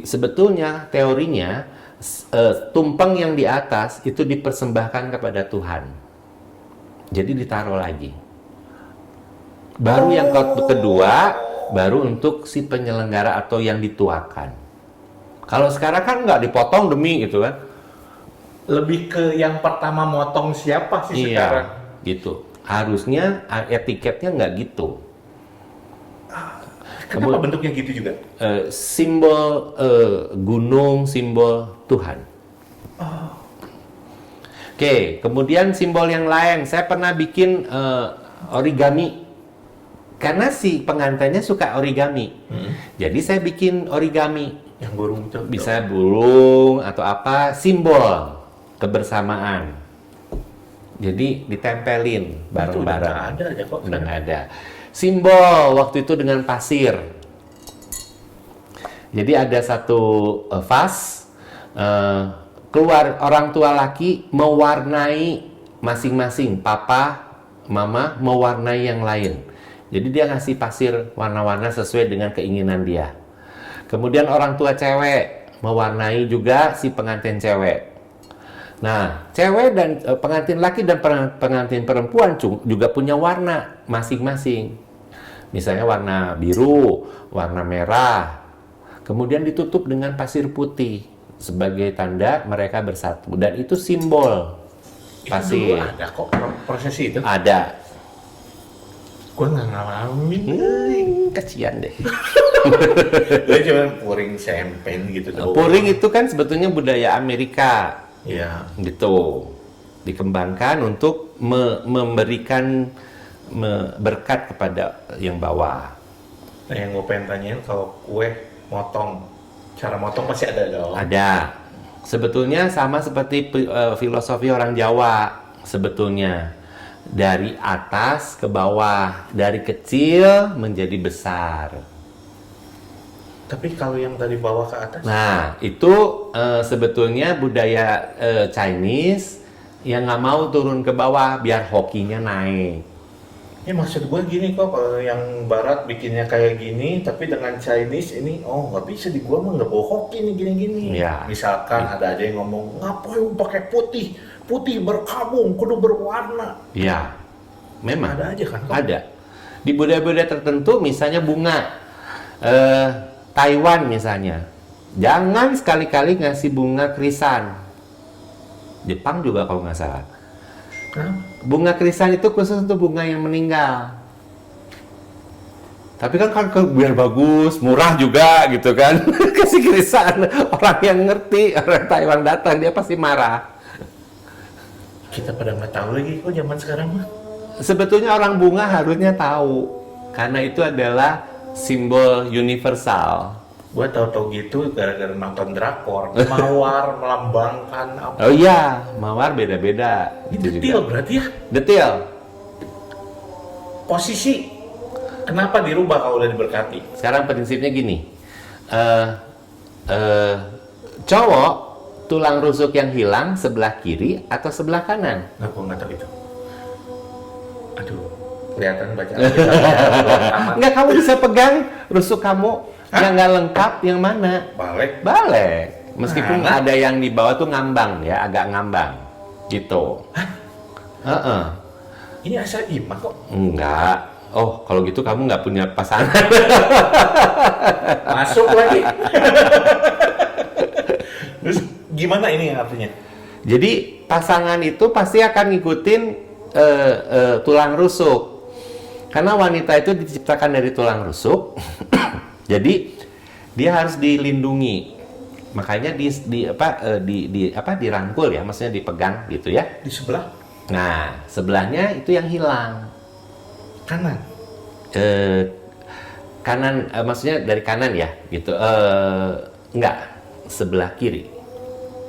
Sebetulnya teorinya tumpeng yang di atas itu dipersembahkan kepada Tuhan. Jadi ditaruh lagi. Baru yang kedua, baru untuk si penyelenggara atau yang dituakan. Kalau sekarang kan nggak dipotong demi gitu kan. Lebih ke yang pertama motong siapa sih sekarang? Gitu. Harusnya etiketnya nggak gitu. Kenapa bentuknya gitu juga? Simbol gunung, simbol Tuhan. Oke, kemudian simbol yang lain. Saya pernah bikin origami. Karena si pengantinnya suka origami. Jadi saya bikin origami. Yang burung itu. Bisa burung atau apa, simbol kebersamaan. Jadi ditempelin bareng-bareng. Udah ada aja kok. Udah nggak ada. Simbol waktu itu dengan pasir. Jadi ada satu vas, keluar orang tua laki mewarnai masing-masing, papa, mama mewarnai yang lain. Jadi dia ngasih pasir warna-warna sesuai dengan keinginan dia. Kemudian orang tua cewek mewarnai juga si pengantin cewek. Nah, cewek dan pengantin laki dan pengantin perempuan juga punya warna masing-masing. Misalnya warna biru, warna merah. Kemudian ditutup dengan pasir putih sebagai tanda mereka bersatu. Dan itu simbol pasir. Itu dulu ada kok prosesi itu. Ada. Gue nggak ngalamin. Kasian deh. Gue cuma puring champagne gitu doang. Puring itu kan sebetulnya budaya Amerika. Iya. Gitu. Dikembangkan untuk memberikan berkat kepada yang bawah. Nah, yang gue pengen tanyain kalau kue motong, cara motong pasti ada dong. Ada. Sebetulnya sama seperti filosofi orang Jawa sebetulnya. Dari atas ke bawah, dari kecil menjadi besar. Tapi kalau yang dari bawah ke atas? Nah, itu sebetulnya budaya Chinese yang nggak mau turun ke bawah biar hokinya naik. Ya maksud gue gini kok, kalau yang barat bikinnya kayak gini, tapi dengan Chinese ini, oh nggak bisa di gua mah nggak bawa hoki nih gini-gini. Ya. Misalkan ada aja yang ngomong, ngapain lu pakai putih, putih berkabung, kudu berwarna. Ya, memang. Ada aja kan? Kok? Ada. Di budaya-budaya tertentu, misalnya bunga. Taiwan misalnya. Jangan sekali-kali ngasih bunga krisan. Jepang juga kalau nggak salah. Kenapa? Bunga krisan itu khusus untuk bunga yang meninggal. Tapi kan biar bagus, murah juga gitu kan. Kasih krisan. Orang yang ngerti, orang Taiwan datang, dia pasti marah. Kita pada nggak tahu lagi kok zaman sekarang mah. Sebetulnya orang bunga harusnya tahu. Karena itu adalah simbol universal. Gua tahu-tahu gitu gara-gara nonton drakor. Mawar melambangkan apa? Oh iya, mawar beda-beda. Gitu Detail berarti ya. Detail. Posisi kenapa dirubah kalau udah diberkati? Sekarang prinsipnya gini. Cowok tulang rusuk yang hilang sebelah kiri atau sebelah kanan? Nah, gua nggak tahu itu. Aduh, kelihatan baca Alkitab ya, belum tamat. Enggak, kamu bisa pegang rusuk kamu. Yang nggak lengkap yang mana? Balik. Balik. Meskipun Nah. ada yang di bawah tuh ngambang ya, agak ngambang. Gitu. Heeh. Ini asal iman kok. Enggak. Oh, kalau gitu kamu nggak punya pasangan. Masuk lagi. Terus gimana ini artinya? Jadi pasangan itu pasti akan ngikutin tulang rusuk. Karena wanita itu diciptakan dari tulang rusuk. Jadi dia harus dilindungi. Makanya dirangkul ya, maksudnya dipegang gitu ya. Di sebelah Nah, sebelahnya itu yang hilang. kanan. Kanan, maksudnya dari kanan ya, gitu. Enggak, sebelah kiri.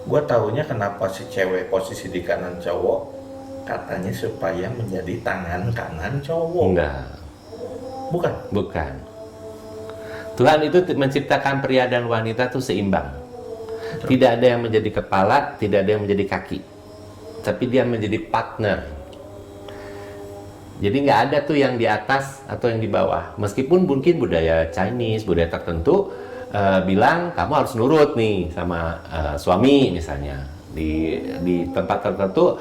Gua taunya kenapa si cewek posisi di kanan cowok, katanya supaya menjadi tangan kanan cowok. Enggak, Bukan. bukan. Tuhan itu menciptakan pria dan wanita tuh seimbang. Tidak ada yang menjadi kepala, tidak ada yang menjadi kaki. Tapi dia menjadi partner. Jadi nggak ada tuh yang di atas atau yang di bawah. Meskipun mungkin budaya Chinese, budaya tertentu bilang kamu harus nurut nih sama suami misalnya. Di tempat tertentu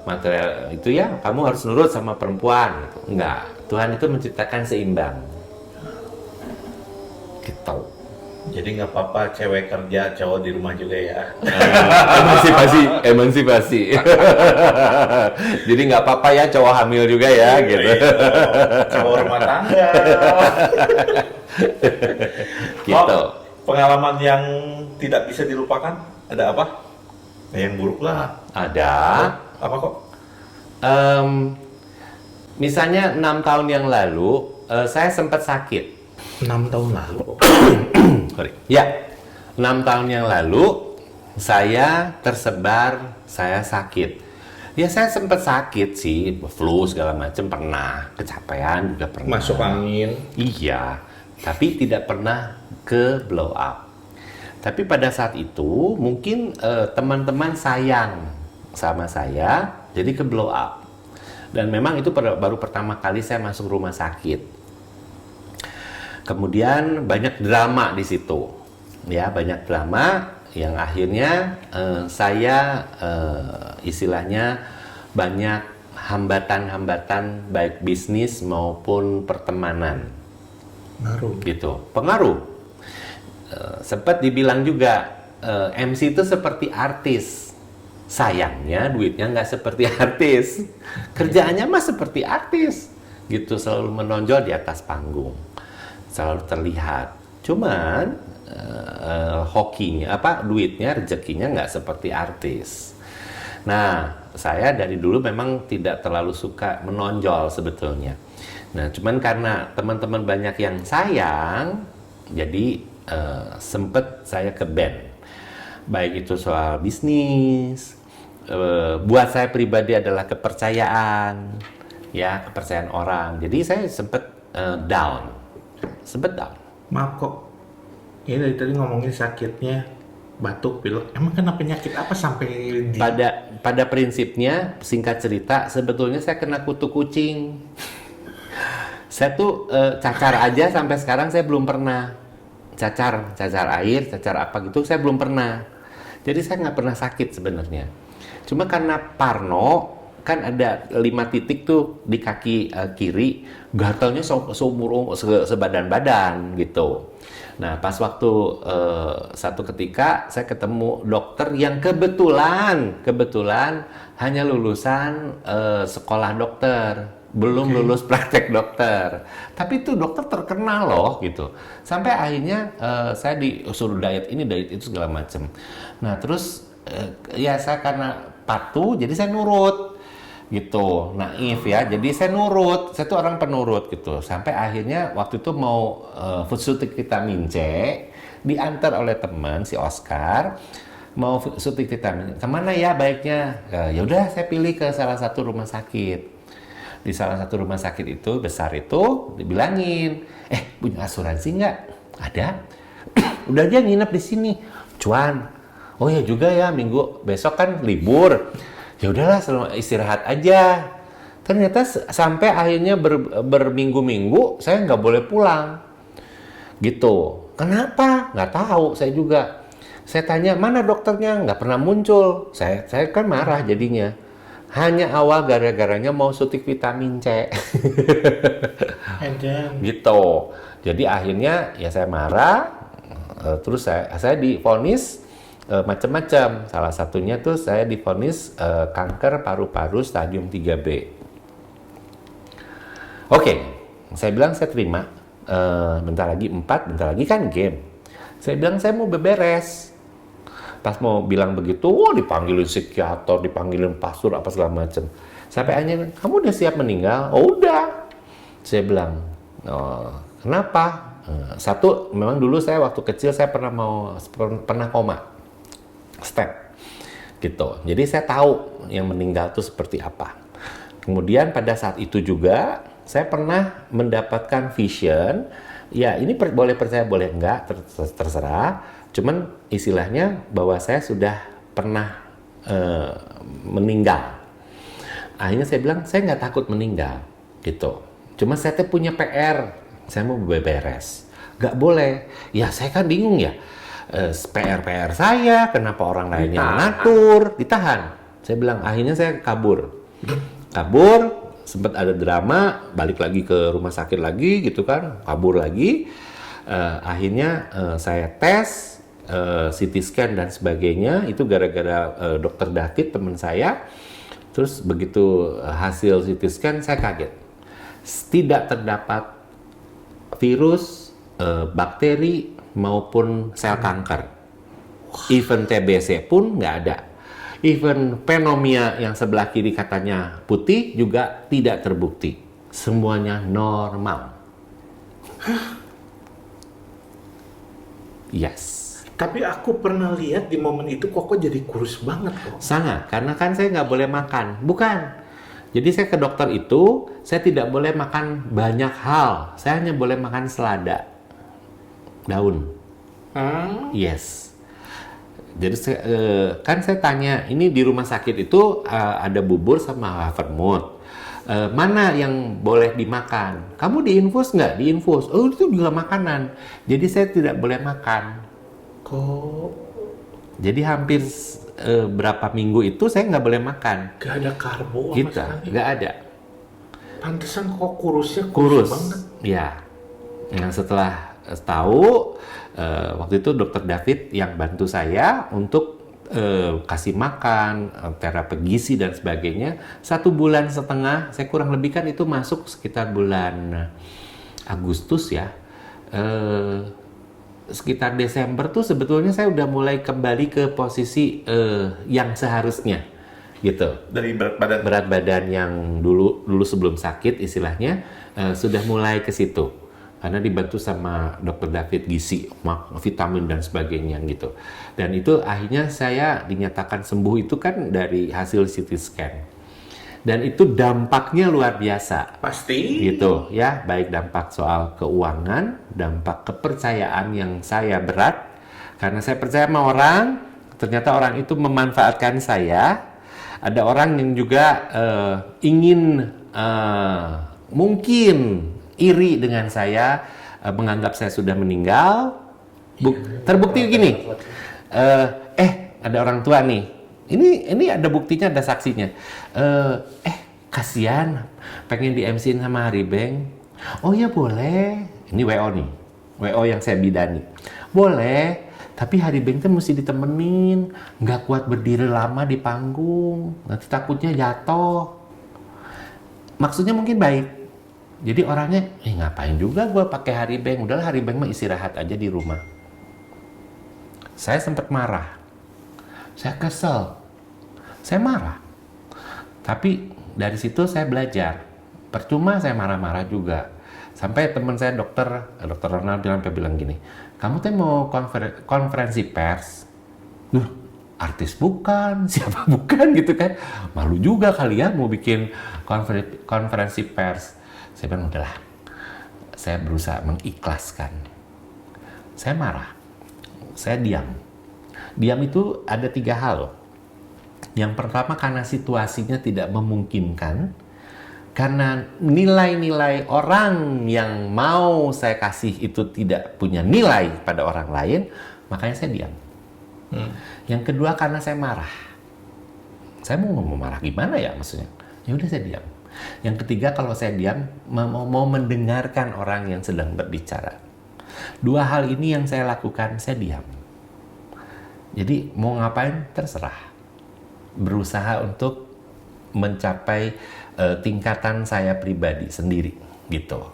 material itu ya kamu harus nurut sama perempuan. Gitu. Enggak. Tuhan itu menciptakan seimbang. Gitu. Jadi nggak apa-apa cewek kerja, cowok di rumah juga ya. Emansipasi. Jadi nggak apa-apa ya cowok hamil juga ya, gitu. Cowok rumah tangga. Gitu. Oh, pengalaman yang tidak bisa dilupakan ada apa? Yang buruk lah. Ada. Apa kok? Misalnya 6 tahun yang lalu, saya sempat sakit. 6 tahun lalu. Sorry. Ya, 6 tahun yang lalu saya tersebar, saya sakit. Ya saya sempat sakit sih, flu segala macam pernah, kecapean juga pernah. Masuk angin. Iya, tapi tidak pernah ke blow up. Tapi pada saat itu mungkin teman-teman sayang sama saya, jadi ke blow up. Dan memang itu baru pertama kali saya masuk rumah sakit. Kemudian banyak drama di situ, ya banyak drama yang akhirnya saya istilahnya banyak hambatan-hambatan baik bisnis maupun pertemanan, gitu, pengaruh. Sempat dibilang juga MC itu seperti artis, sayangnya duitnya nggak seperti artis, kerjaannya mah seperti artis, gitu selalu menonjol di atas panggung. Selalu terlihat, cuman hokinya duitnya rezekinya nggak seperti artis. Nah, saya dari dulu memang tidak terlalu suka menonjol sebetulnya. Nah, cuman karena teman-teman banyak yang sayang, jadi sempet saya ke band. Baik itu soal bisnis, buat saya pribadi adalah kepercayaan, ya kepercayaan orang. Jadi saya sempet down. Sempet down. Maaf kok. Ini dari tadi ngomongin sakitnya batuk, pilek. Emang kena penyakit apa sampai di... Pada prinsipnya, singkat cerita, sebetulnya saya kena kutu kucing. Saya tuh cacar aja sampai sekarang saya belum pernah. Cacar air, cacar apa gitu, saya belum pernah. Jadi saya nggak pernah sakit sebenarnya. Cuma karena parno, kan ada 5 titik tuh di kaki kiri, gatalnya sebadan-badan gitu. Nah, pas waktu satu ketika saya ketemu dokter yang kebetulan hanya lulusan sekolah dokter, belum lulus praktek dokter. Tapi itu dokter terkenal loh gitu. Sampai akhirnya saya disuruh diet ini, diet itu segala macam. Nah, terus ya saya karena patuh, jadi saya nurut gitu, naif ya. Jadi saya nurut, saya tuh orang penurut gitu. Sampai akhirnya waktu itu mau suntik vitamin C, diantar oleh teman si Oscar, mau suntik vitamin. Kemana ya baiknya? Ya udah saya pilih ke salah satu rumah sakit. Di salah satu rumah sakit itu besar itu dibilangin, punya asuransi nggak? Ada. Udah dia nginep di sini. Cuan. Oh ya juga ya, minggu besok kan libur. Ya udahlah, istirahat aja. Ternyata sampai akhirnya berminggu-minggu saya nggak boleh pulang. Gitu. Kenapa? Nggak tahu saya juga. Saya tanya, mana dokternya? Nggak pernah muncul. Saya kan marah jadinya. Hanya awal gara-garanya mau suntik vitamin C. And then... Gitu. Jadi akhirnya ya saya marah. Terus saya divonis macam-macam. Salah satunya tuh saya divonis kanker paru-paru stadium 3B. Oke, saya bilang saya terima. Bentar lagi 4, bentar lagi kan game. Saya bilang saya mau beberes. Pas mau bilang begitu, dipanggilin psikiater, dipanggilin pastor, apa segala macam. Sampai akhirnya, kamu udah siap meninggal? Oh udah. Saya bilang, kenapa? Satu, memang dulu saya waktu kecil saya pernah koma. Step gitu. Jadi saya tahu yang meninggal itu seperti apa. Kemudian pada saat itu juga saya pernah mendapatkan vision. Ya ini boleh percaya boleh enggak terserah. Cuman istilahnya bahwa saya sudah pernah meninggal. Akhirnya saya bilang saya nggak takut meninggal gitu. Cuma saya punya PR. Saya mau beberes. Nggak boleh. Ya saya kan bingung ya. PR saya, kenapa orang lain yang ngatur, ditahan. Saya bilang, akhirnya saya kabur, sempat ada drama, balik lagi ke rumah sakit lagi, gitu kan, kabur lagi. Akhirnya saya tes, CT scan dan sebagainya, itu gara-gara dokter David, teman saya. Terus begitu hasil CT scan, saya kaget. Tidak terdapat virus, bakteri, maupun sel kanker. Even TBC pun nggak ada. Even pneumonia yang sebelah kiri katanya putih juga tidak terbukti. Semuanya normal. Yes. Tapi aku pernah lihat di momen itu Koko jadi kurus banget kok. Sangat, karena kan saya nggak boleh makan. Bukan. Jadi saya ke dokter itu, saya tidak boleh makan banyak hal. Saya hanya boleh makan selada. Daun. Yes. Jadi kan saya tanya, ini di rumah sakit itu ada bubur sama havermut. Mana yang boleh dimakan? Kamu diinfus nggak? Diinfus. Oh itu juga makanan. Jadi saya tidak boleh makan. Kok Jadi hampir berapa minggu itu saya nggak boleh makan. gak ada karbo sama Kita sekali? nggak ada. Pantesan kok kurusnya Kurus. banget. Ya. Yang setelah tahu waktu itu dokter David yang bantu saya untuk kasih makan, terapi gizi dan sebagainya. 1,5 bulan, saya kurang lebih kan itu masuk sekitar bulan Agustus ya. Sekitar Desember tuh sebetulnya saya udah mulai kembali ke posisi yang seharusnya gitu. Dari berat badan. Berat badan yang dulu sebelum sakit istilahnya sudah mulai ke situ. Karena dibantu sama dokter David gizi, vitamin dan sebagainya gitu. Dan itu akhirnya saya dinyatakan sembuh itu kan dari hasil CT scan. Dan itu dampaknya luar biasa. Pasti. Gitu ya, baik dampak soal keuangan, dampak kepercayaan yang saya berat. Karena saya percaya sama orang, ternyata orang itu memanfaatkan saya. Ada orang yang juga ingin mungkin iri dengan saya, menganggap saya sudah meninggal. Terbukti gini, ada orang tua nih, Ini ada buktinya, ada saksinya. Kasihan, pengen di MC-in sama Hari Beng. Oh ya boleh. Ini WO nih, WO yang saya bidani. Boleh, tapi Hari Beng tuh mesti ditemenin. Nggak kuat berdiri lama di panggung. Nanti takutnya jatuh. Maksudnya mungkin baik. Jadi orangnya, ngapain juga gue pakai Hari Beng. Udahlah Hari Beng mah istirahat aja di rumah. Saya sempat marah. Saya kesel. Saya marah. Tapi dari situ saya belajar. Percuma saya marah-marah juga. Sampai teman saya dokter Ronald bilang gini, kamu tuh mau konferensi pers? Artis bukan, siapa bukan gitu kan. Malu juga kali ya mau bikin konferensi pers. Saya bilang udahlah. Saya berusaha mengikhlaskan. Saya marah. Saya diam. Diam itu ada 3 hal loh. Yang pertama karena situasinya tidak memungkinkan, karena nilai-nilai orang yang mau saya kasih itu tidak punya nilai pada orang lain, makanya saya diam. Yang kedua karena saya marah. Saya mau marah gimana ya maksudnya? Ya udah saya diam. Yang ketiga kalau saya diam mau mendengarkan orang yang sedang berbicara. 2 hal ini yang saya lakukan, saya diam. Jadi mau ngapain terserah. Berusaha untuk mencapai tingkatan saya pribadi sendiri gitu.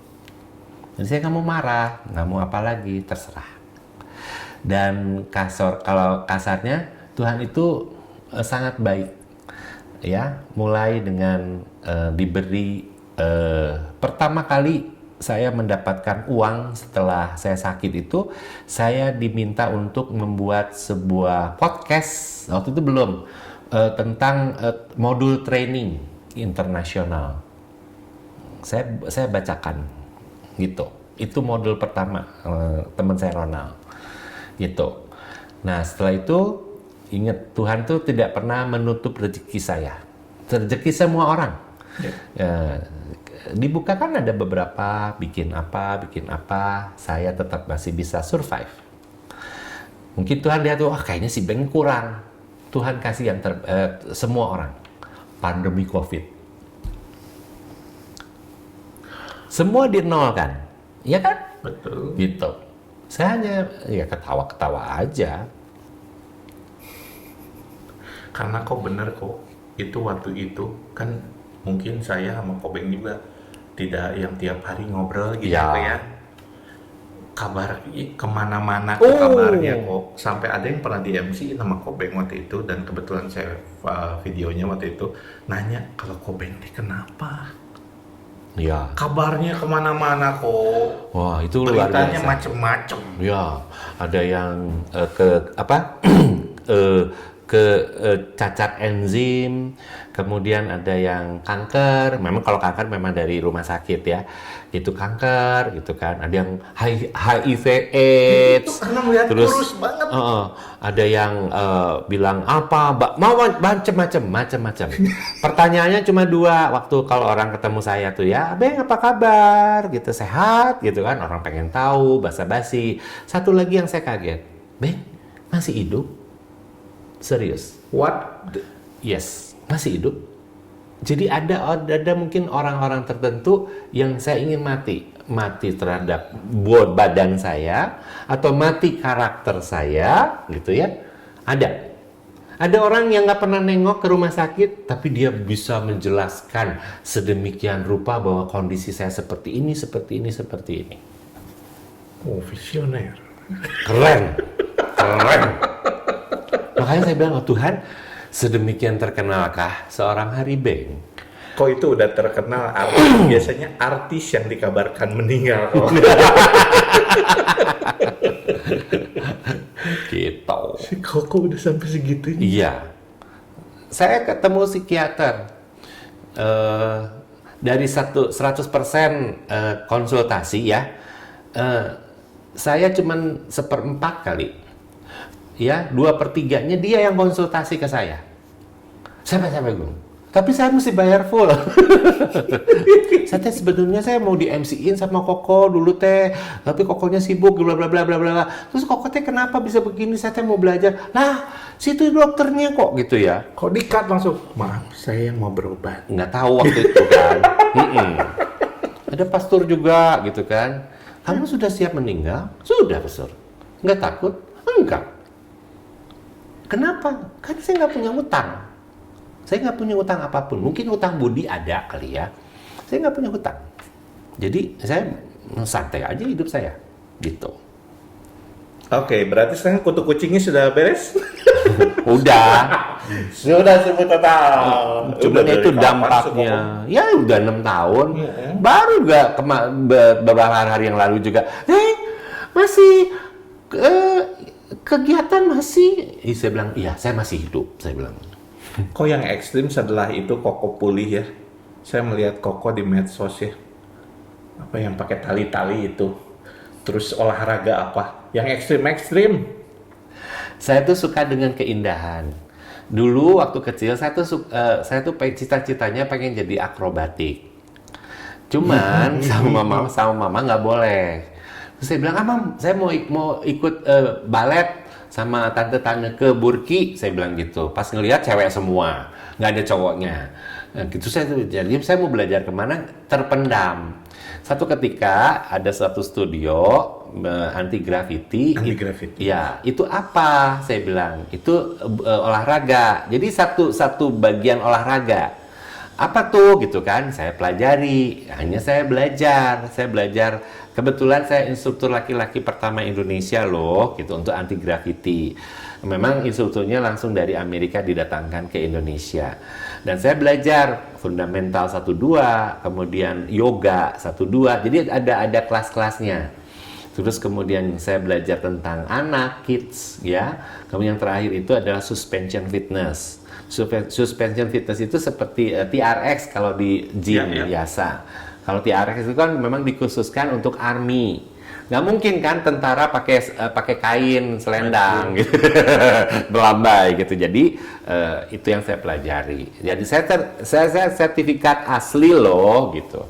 Jadi saya nggak mau marah, nggak mau apa lagi, terserah. Dan kalau kasarnya Tuhan itu sangat baik, ya. Mulai dengan diberi pertama kali saya mendapatkan uang setelah saya sakit itu, saya diminta untuk membuat sebuah podcast. Waktu itu belum. Tentang modul training internasional. Saya bacakan gitu. Itu modul pertama teman saya Ronald. Gitu. Nah, setelah itu ingat Tuhan tuh tidak pernah menutup rezeki saya. Rezeki semua orang. Dibukakan ada beberapa bikin apa, saya tetap masih bisa survive. Mungkin Tuhan lihat tuh, kayaknya si Beng kurang. Tuhan kasih yang semua orang. Pandemi COVID. Semua di nol kan? Iya kan? Betul. Gitu. Saya hanya ya ketawa-ketawa aja. Karena kok bener kok. Itu waktu itu kan mungkin saya sama Kobeng juga tidak yang tiap hari ngobrol gitu ya. Kabar kemana-mana kabarnya kok, sampai ada yang pernah di MC nama Kobeng waktu itu, dan kebetulan saya videonya waktu itu nanya kalau Kobeng ini kenapa Ya. kabarnya kemana-mana kok. Wah, itu luar biasa. Beritanya macem-macem. Ya, ada yang cacat enzim, kemudian ada yang kanker. Memang kalau kanker memang dari rumah sakit ya, itu kanker gitu kan. Ada yang HIV AIDS. Itu karena melihat Terus kurus banget. ada yang bilang apa, mau macam-macam. Pertanyaannya cuma 2 waktu kalau orang ketemu saya tuh ya, Beng apa kabar? Gitu, sehat gitu kan. Orang pengen tahu, basa-basi. Satu lagi yang saya kaget, Beng masih hidup? Serius? What? Yes, masih hidup. Jadi ada mungkin orang-orang tertentu yang saya ingin mati terhadap badan saya atau mati karakter saya, gitu ya. Ada orang yang nggak pernah nengok ke rumah sakit, tapi dia bisa menjelaskan sedemikian rupa bahwa kondisi saya seperti ini. Oh, visioner. Keren. Makanya saya bilang, Tuhan, sedemikian terkenalkah seorang Hari Beng? Kok itu udah terkenal biasanya artis yang dikabarkan meninggal kok. Gitu. Si Koko udah sampai segitunya. Iya. Saya ketemu psikiater. Dari 100% konsultasi ya, saya cuman 1/4 kali. Ya, 2/3-nya dia yang konsultasi ke saya. Siapa gue? Tapi saya mesti bayar full. Saya teh sebetulnya saya mau di MC-in sama Koko dulu teh, tapi Kokonya sibuk bla bla bla bla bla. Terus Koko teh kenapa bisa begini? Saya teh mau belajar. Lah, situ dokternya kok gitu ya. Kok di-cut langsung? Maaf, saya yang mau berobat. Nggak tahu waktu itu kan. Ada pastor juga gitu kan. Kamu sudah siap meninggal? Sudah, pastor. Nggak takut? Enggak. Kenapa? Karena saya nggak punya utang. Saya nggak punya utang apapun. Mungkin utang budi ada kali ya. Saya nggak punya utang. Jadi saya santai aja hidup saya. Gitu. Oke, berarti sekarang kutu kucingnya sudah beres? Udah. Sudah semua total. Cuman Udah itu dari kapan dampaknya. Ya udah 6 tahun. Baru juga beberapa hari yang lalu juga. Masih kegiatan masih. Saya bilang, iya saya masih hidup. Saya bilang. Kok yang ekstrim setelah itu Koko pulih ya? Saya melihat Koko di medsos ya. Apa yang pakai tali-tali itu? Terus olahraga apa? Yang ekstrim-ekstrim. Saya tuh suka dengan keindahan. Dulu waktu kecil saya tuh cita-citanya pengen jadi akrobatik. Cuman sama mama nggak boleh. Terus saya bilang, Mam, saya mau ikut balet sama tante-tante ke Burki, saya bilang gitu. Pas ngelihat cewek semua, nggak ada cowoknya. Nah, gitu jadi saya mau belajar kemana? Terpendam. Satu ketika ada satu studio anti graffiti. Ya, itu apa? Saya bilang itu olahraga. Jadi satu bagian olahraga. Apa tuh gitu kan? Saya pelajari. Hanya saya belajar. Kebetulan saya instruktur laki-laki pertama Indonesia loh, gitu untuk anti graffiti. Memang instrukturnya langsung dari Amerika didatangkan ke Indonesia. Dan saya belajar fundamental 1-2, kemudian yoga 1-2. Jadi ada kelas-kelasnya. Terus kemudian saya belajar tentang anak, kids, ya. Kemudian yang terakhir itu adalah suspension fitness. Suspension fitness itu seperti TRX kalau di gym biasa. Kalau TRX itu kan memang dikhususkan untuk army. Nggak mungkin kan tentara pakai kain selendang gitu. Melambai gitu. Jadi itu yang saya pelajari. Jadi saya sertifikat asli loh gitu.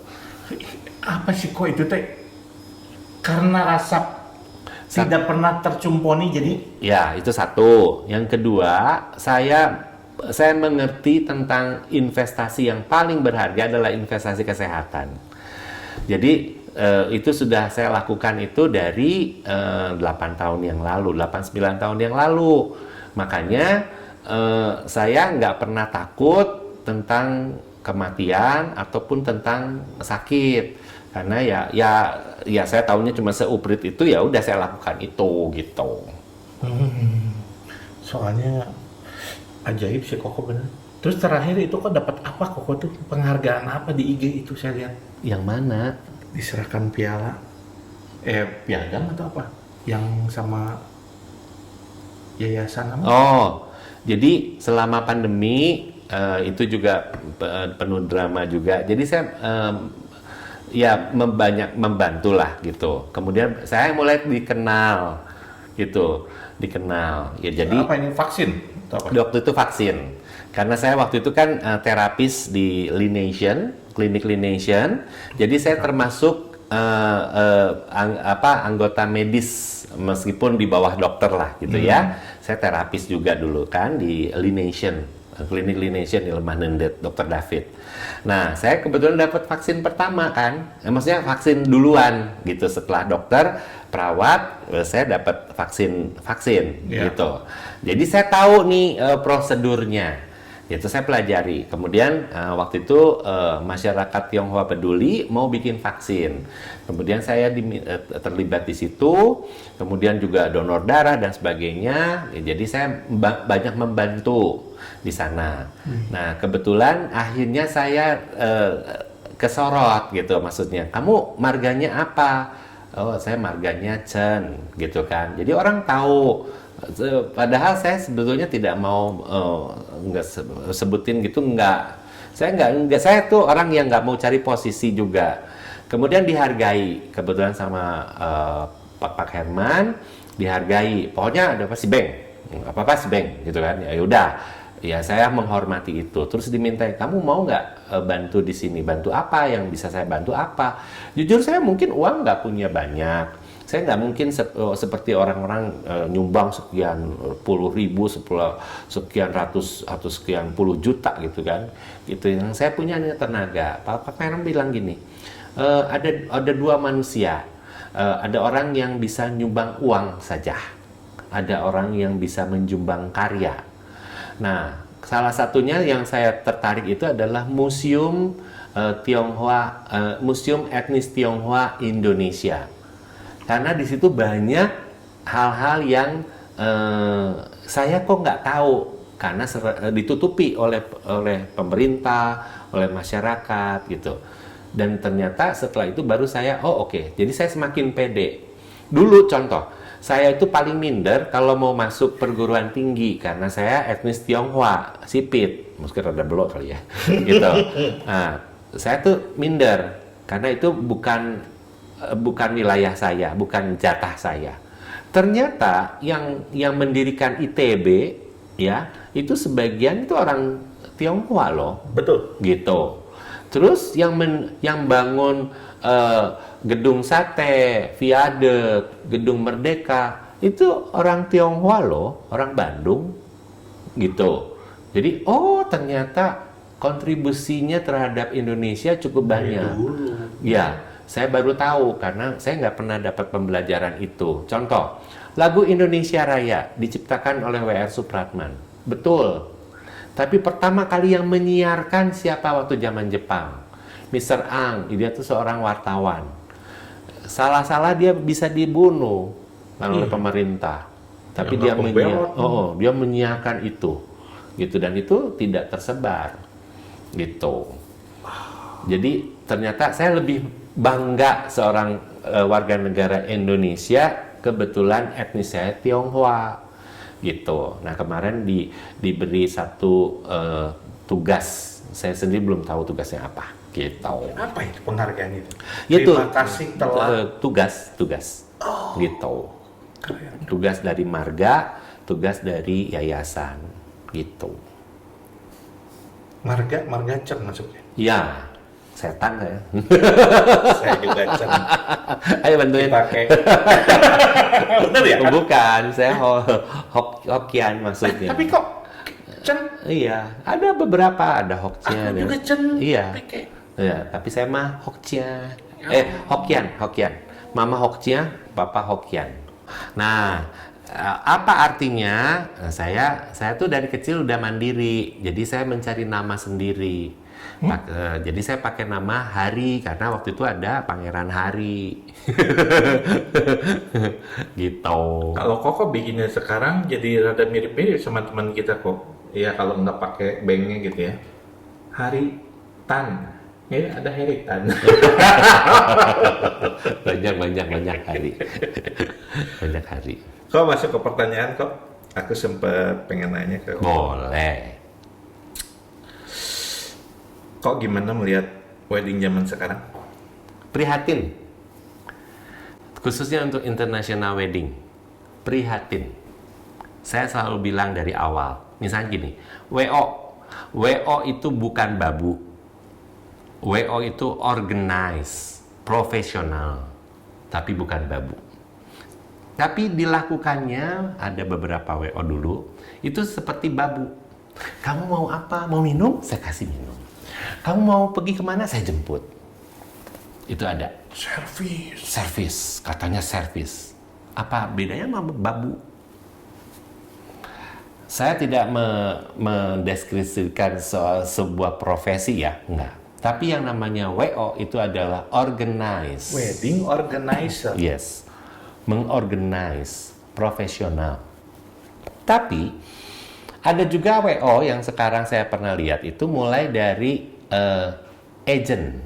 Apa sih kok itu teh? Karena rasa tidak pernah tercumponi jadi? Ya, itu satu. Yang kedua, saya mengerti tentang investasi yang paling berharga adalah investasi kesehatan. Jadi itu sudah saya lakukan itu dari 8 tahun yang lalu, 8-9 tahun yang lalu. Makanya saya nggak pernah takut tentang kematian ataupun tentang sakit. Karena ya saya tahunya cuma seuprit itu, ya udah saya lakukan itu gitu. Soalnya ajaib sih Koko bener. Terus terakhir itu kok dapat apa Koko tuh? Penghargaan apa di IG itu saya lihat? Yang mana? Diserahkan piala. Piagam atau apa? Yang sama yayasan apa? Oh, jadi selama pandemi itu juga penuh drama juga. Jadi saya ya banyak membantu lah gitu. Kemudian saya mulai dikenal gitu, Ya jadi apa ini vaksin? Atau apa? waktu itu vaksin. Karena saya waktu itu kan terapis di Lination, klinik Lination. Jadi saya termasuk anggota medis meskipun di bawah dokter lah gitu ya. Saya terapis juga dulu kan di Lination, klinik Lination di Lemah Nendet, Dr. David. Nah, saya kebetulan dapat vaksin pertama kan. Maksudnya vaksin duluan gitu, setelah dokter, perawat, saya dapat vaksin gitu. Jadi saya tahu nih prosedurnya. Itu saya pelajari. Kemudian waktu itu masyarakat Tionghoa peduli mau bikin vaksin. Kemudian saya terlibat di situ. Kemudian juga donor darah dan sebagainya. Jadi saya banyak membantu di sana. Nah kebetulan akhirnya saya kesorot gitu, maksudnya. Kamu marganya apa? Oh saya marganya Chen gitu kan. Jadi orang tahu. Padahal saya sebetulnya tidak mau sebutin gitu, saya tuh orang yang nggak mau cari posisi juga. Kemudian dihargai, kebetulan sama Pak Herman dihargai, pokoknya ada apa si Beng, apa si Beng gitu kan, ya udah Ya, saya menghormati itu. Terus diminta, kamu mau nggak bantu di sini? Bantu apa? Yang bisa saya bantu apa? Jujur saya mungkin uang nggak punya banyak. Saya nggak mungkin seperti orang-orang nyumbang sekian puluh ribu, sekian ratus atau sekian puluh juta gitu kan. Gitu. Yang saya punya hanya tenaga. Pak Kairam bilang gini, ada dua manusia. Ada orang yang bisa nyumbang uang saja. Ada orang yang bisa menjumbang karya. Nah, salah satunya yang saya tertarik itu adalah Museum Museum Etnis Tionghoa Indonesia. Karena di situ banyak hal-hal yang saya kok nggak tahu karena ditutupi oleh pemerintah, oleh masyarakat gitu. Dan ternyata setelah itu baru saya, oke. Jadi saya semakin pede. Dulu contoh, saya itu paling minder kalau mau masuk perguruan tinggi karena saya etnis Tionghoa, sipit, mungkin rada belok kali ya, gitu. Nah, saya tuh minder karena itu bukan wilayah saya, bukan jatah saya. Ternyata yang mendirikan ITB ya, itu sebagian itu orang Tionghoa loh. Betul. Gitu. Terus yang bangun gedung sate, viaduk, gedung Merdeka, itu orang Tionghoa loh, orang Bandung, gitu. Jadi, ternyata kontribusinya terhadap Indonesia cukup banyak. Ya, saya baru tahu karena saya nggak pernah dapat pembelajaran itu. Contoh, lagu Indonesia Raya diciptakan oleh W.R. Supratman. Betul. Tapi pertama kali yang menyiarkan siapa waktu zaman Jepang? Mr. Ang, dia tuh seorang wartawan. Salah-salah dia bisa dibunuh oleh pemerintah. Tapi dia menyiarkan itu. Gitu, dan itu tidak tersebar. Gitu. Jadi ternyata saya lebih bangga seorang warga negara Indonesia, kebetulan etnis saya Tionghoa. Gitu. Nah, kemarin diberi satu tugas. Saya sendiri belum tahu tugasnya apa. Gitu. Apa itu penghargaan itu? Terima kasih telah tugas. Gitu. Keren. Tugas dari marga, tugas dari yayasan. Gitu. Marga Cem masuknya. Ya, setan saya. Saya juga Cem. Ayo bantuin. Dipakai. Bener ya? Bukan, saya Hokian maksudnya. Tapi kok Cem? Iya, ada beberapa, ada Hoknya. Aku juga Cem. Iya. Pakai. Ya, tapi saya mah Hokcia. Hokian. Mama Hokcia, Papa Hokian. Nah, apa artinya? Saya tuh dari kecil udah mandiri. Jadi saya mencari nama sendiri. Jadi saya pakai nama Hari karena waktu itu ada Pangeran Hari. Gitu. Kalau Koko bikinnya sekarang jadi rada mirip-mirip sama teman kita kok. Iya, kalau nggak pakai banknya gitu ya. Hari Tan. Ya, ada Heritan. banyak hari. Banyak hari. Kok masuk ke pertanyaan kok? Aku sempat pengen nanya ke Koko. Boleh. Kok gimana melihat wedding zaman sekarang? Prihatin. Khususnya untuk international wedding. Prihatin. Saya selalu bilang dari awal. Misalnya gini, WO itu bukan babu. WO itu organize, profesional, tapi bukan babu. Tapi dilakukannya ada beberapa WO dulu, itu seperti babu. Kamu mau apa? Mau minum? Saya kasih minum. Kamu mau pergi kemana? Saya jemput. Itu ada. Servis, katanya servis. Apa bedanya sama babu? Saya tidak mendeskripsikan soal sebuah profesi ya, enggak. Tapi yang namanya WO itu adalah organize. Wedding organizer. Yes, mengorganize, profesional. Tapi ada juga WO yang sekarang saya pernah lihat itu mulai dari agent.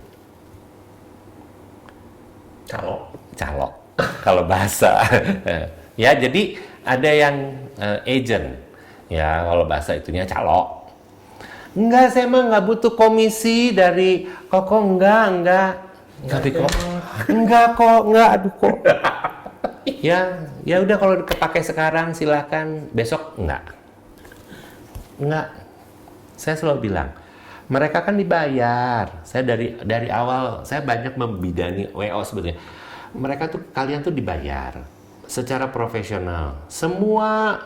Calok. Kalau bahasa. Ya, jadi ada yang agent. Ya, kalau bahasa itunya calok. Enggak, saya mah nggak butuh komisi dari Koko, enggak. Tapi kok enggak, aduh kok. Ya udah kalau kepake sekarang silahkan, besok enggak. Saya selalu bilang, mereka kan dibayar. Saya dari awal saya banyak membidani WO sebetulnya. Mereka tuh kalian tuh dibayar secara profesional. Semua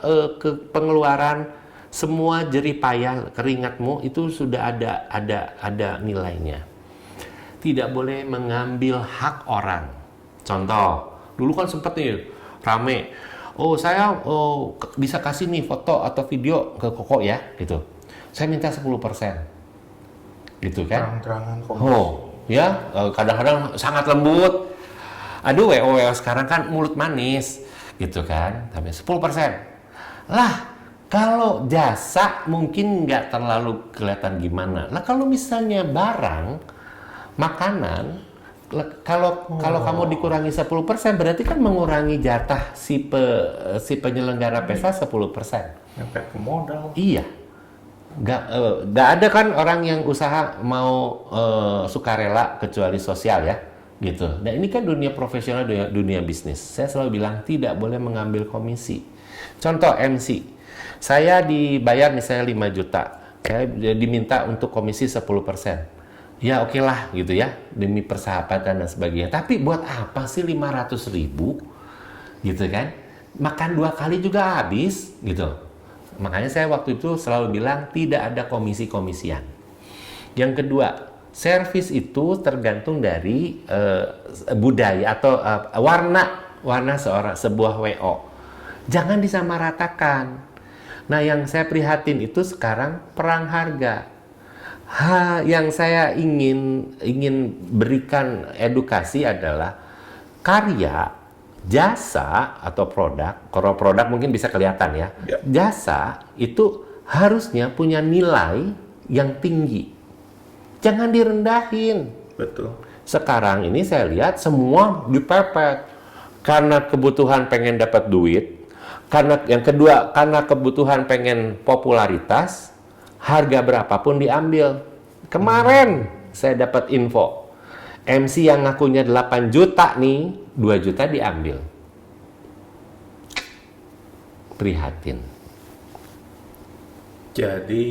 pengeluaran, semua jerih payah keringatmu itu sudah ada nilainya. Tidak boleh mengambil hak orang. Contoh, dulu kan sempet nih rame. Saya bisa kasih nih foto atau video ke Koko ya, gitu. Saya minta 10%. Gitu kan? Terang-terangan kok. Ya, kadang-kadang sangat lembut. Aduh, WO sekarang kan mulut manis, gitu kan? Tapi 10%. Lah, kalau jasa mungkin nggak terlalu kelihatan gimana. Lah, kalau misalnya barang, makanan, kalau kamu dikurangi 10% berarti kan mengurangi jatah si penyelenggara pesta 10%. Sampai ke modal. Iya. Nggak ada kan orang yang usaha mau sukarela kecuali sosial ya, gitu. Dan ini kan dunia profesional, dunia bisnis. Saya selalu bilang tidak boleh mengambil komisi. Contoh MC, saya dibayar misalnya 5 juta, saya diminta untuk komisi 10%. Ya oke lah gitu ya, demi persahabatan dan sebagainya. Tapi buat apa sih 500.000 gitu kan? Makan 2 kali juga habis gitu. Makanya saya waktu itu selalu bilang tidak ada komisi-komisian. Yang kedua, servis itu tergantung dari budaya atau warna sebuah WO. Jangan disamaratakan. Nah, yang saya prihatin itu sekarang perang harga. Yang saya ingin berikan edukasi adalah karya, jasa atau produk. Kalau produk mungkin bisa kelihatan ya. Jasa itu harusnya punya nilai yang tinggi. Jangan direndahin. Betul. Sekarang ini saya lihat semua dipepet karena kebutuhan pengen dapat duit. Karena yang kedua, karena kebutuhan pengen popularitas. Harga berapapun diambil. Kemarin saya dapat info, MC yang ngakunya 8 juta nih, 2 juta diambil. Prihatin. Jadi,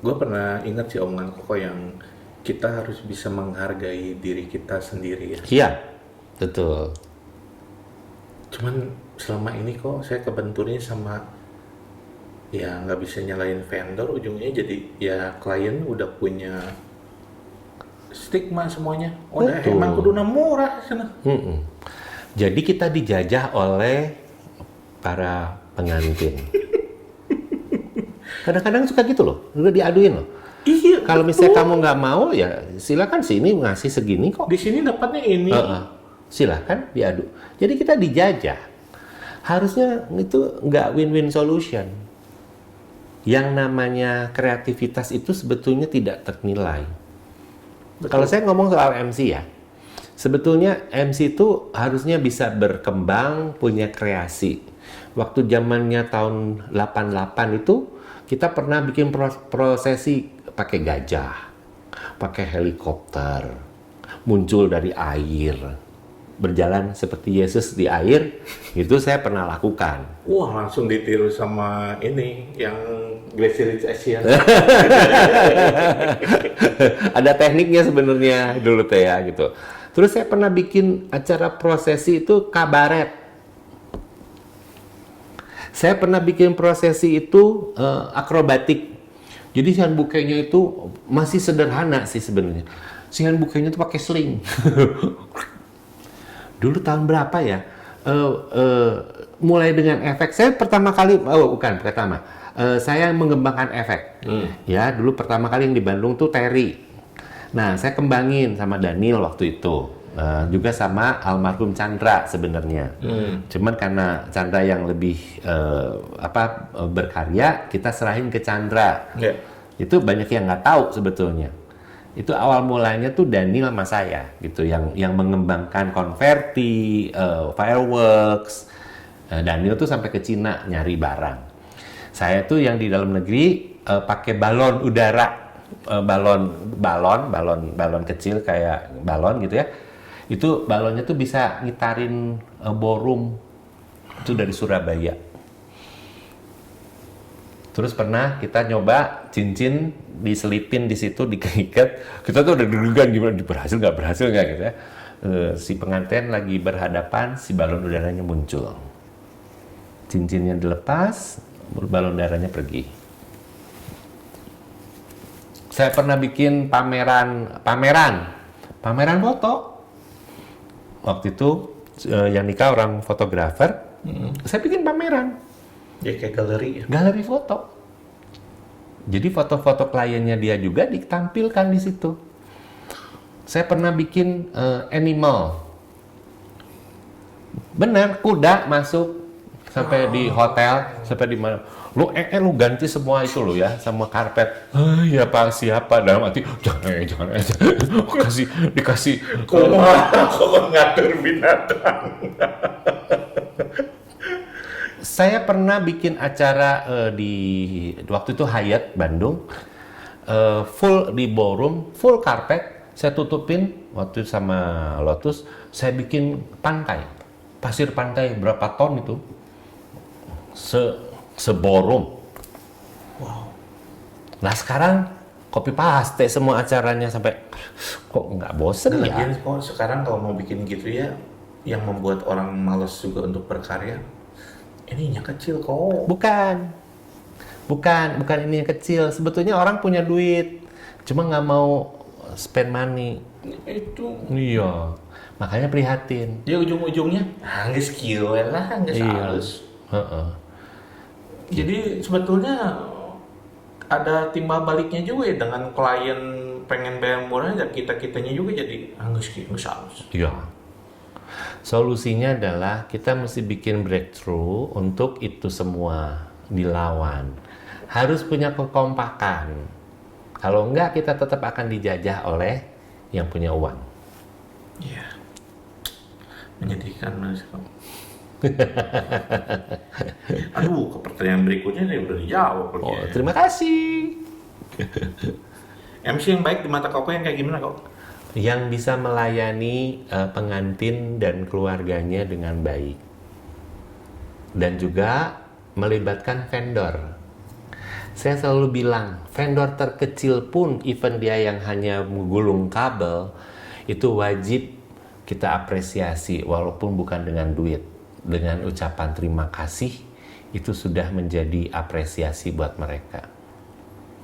gue pernah ingat sih omongan Koko yang kita harus bisa menghargai diri kita sendiri ya. Iya, betul. Cuman selama ini kok saya kebenturnya sama ya nggak bisa nyalain vendor, ujungnya jadi ya klien udah punya stigma semuanya. Udah Betul. emang kuduna murah sana. Jadi kita dijajah oleh para pengantin. Kadang-kadang suka gitu loh, udah diaduin loh. Iya. Kalau misalnya kamu nggak mau ya silakan sini ngasih segini kok. Di sini dapatnya ini. Silakan diadu. Jadi kita dijajah. Harusnya itu nggak win-win solution. Yang namanya kreativitas itu sebetulnya tidak ternilai. Kalau saya ngomong soal MC ya, sebetulnya MC itu harusnya bisa berkembang, punya kreasi. Waktu zamannya tahun 88 itu, kita pernah bikin prosesi pakai gajah, pakai helikopter, muncul dari air, berjalan seperti Yesus di air, itu saya pernah lakukan. Wah, langsung ditiru sama ini yang Glacier Rich Asian. Ada tekniknya sebenarnya dulu teh ya gitu. Terus saya pernah bikin acara prosesi itu kabaret. Saya pernah bikin prosesi itu akrobatik. Jadi sian bukenya itu masih sederhana sih sebenarnya. Sian bukenya itu pakai sling. Dulu tahun berapa ya? Mulai dengan efek. Saya pertama kali, saya mengembangkan efek. Ya, dulu pertama kali yang di Bandung tuh Terry. Nah, saya kembangin sama Daniel waktu itu. Juga sama almarhum Chandra sebenarnya. Cuman karena Chandra yang lebih berkarya, kita serahin ke Chandra. Yeah. Itu banyak yang nggak tahu sebetulnya. Itu awal mulanya tuh Daniel sama saya gitu yang mengembangkan konverti, fireworks. Daniel tuh sampai ke Cina nyari barang. Saya tuh yang di dalam negeri pakai balon udara, balon kecil kayak balon gitu ya. Itu balonnya tuh bisa ngitarin ballroom itu dari Surabaya. Terus pernah kita nyoba cincin diselipin di situ, diikat. Kita tuh udah deg-degan gimana, berhasil nggak gitu ya. Si pengantin lagi berhadapan, si balon udaranya muncul. Cincinnya dilepas, balon udaranya pergi. Saya pernah bikin pameran foto. Waktu itu yang nikah orang fotografer, saya bikin pameran. Ya kayak galeri ya. Galeri foto. Jadi foto-foto kliennya dia juga ditampilkan di situ. Saya pernah bikin animal. Benar, kuda masuk sampai di hotel, sampai di mana. Lu ganti semua itu lo ya, sama karpet. Ya Pak, siapa? Dalam hati, jangan. Dikasih. Kok ngatur binatang. Saya pernah bikin acara di waktu itu Hyatt Bandung, full di ballroom, full karpet, saya tutupin waktu itu sama Lotus, saya bikin pantai, pasir pantai berapa ton itu, se ballroom. Wow. Nah sekarang copy paste semua acaranya sampai kok nggak bosen ya? Lagian kok sekarang kalau mau bikin gitu ya, yang membuat orang malas juga untuk berkarya, ininya kecil kok. Bukan ini yang kecil. Sebetulnya orang punya duit, cuma nggak mau spend money. Itu. Iya, makanya prihatin. Ya ujung-ujungnya, nggak skill lah, nggak halus. Jadi sebetulnya ada timbal baliknya juga ya, dengan klien pengen bayar murah, ya kitanya juga jadi nggak skill, nggak halus. Iya. Solusinya adalah kita mesti bikin breakthrough untuk itu semua dilawan. Harus punya kekompakan. Kalau enggak, kita tetap akan dijajah oleh yang punya uang. Iya. Menyedihkan Mas. Aduh, ke pertanyaan berikutnya nih udah dijawab. Terima kasih. MC yang baik di mata Koko yang kayak gimana kok? Yang bisa melayani pengantin dan keluarganya dengan baik. Dan juga melibatkan vendor. Saya selalu bilang, vendor terkecil pun, even dia yang hanya menggulung kabel, itu wajib kita apresiasi, walaupun bukan dengan duit. Dengan ucapan terima kasih, itu sudah menjadi apresiasi buat mereka.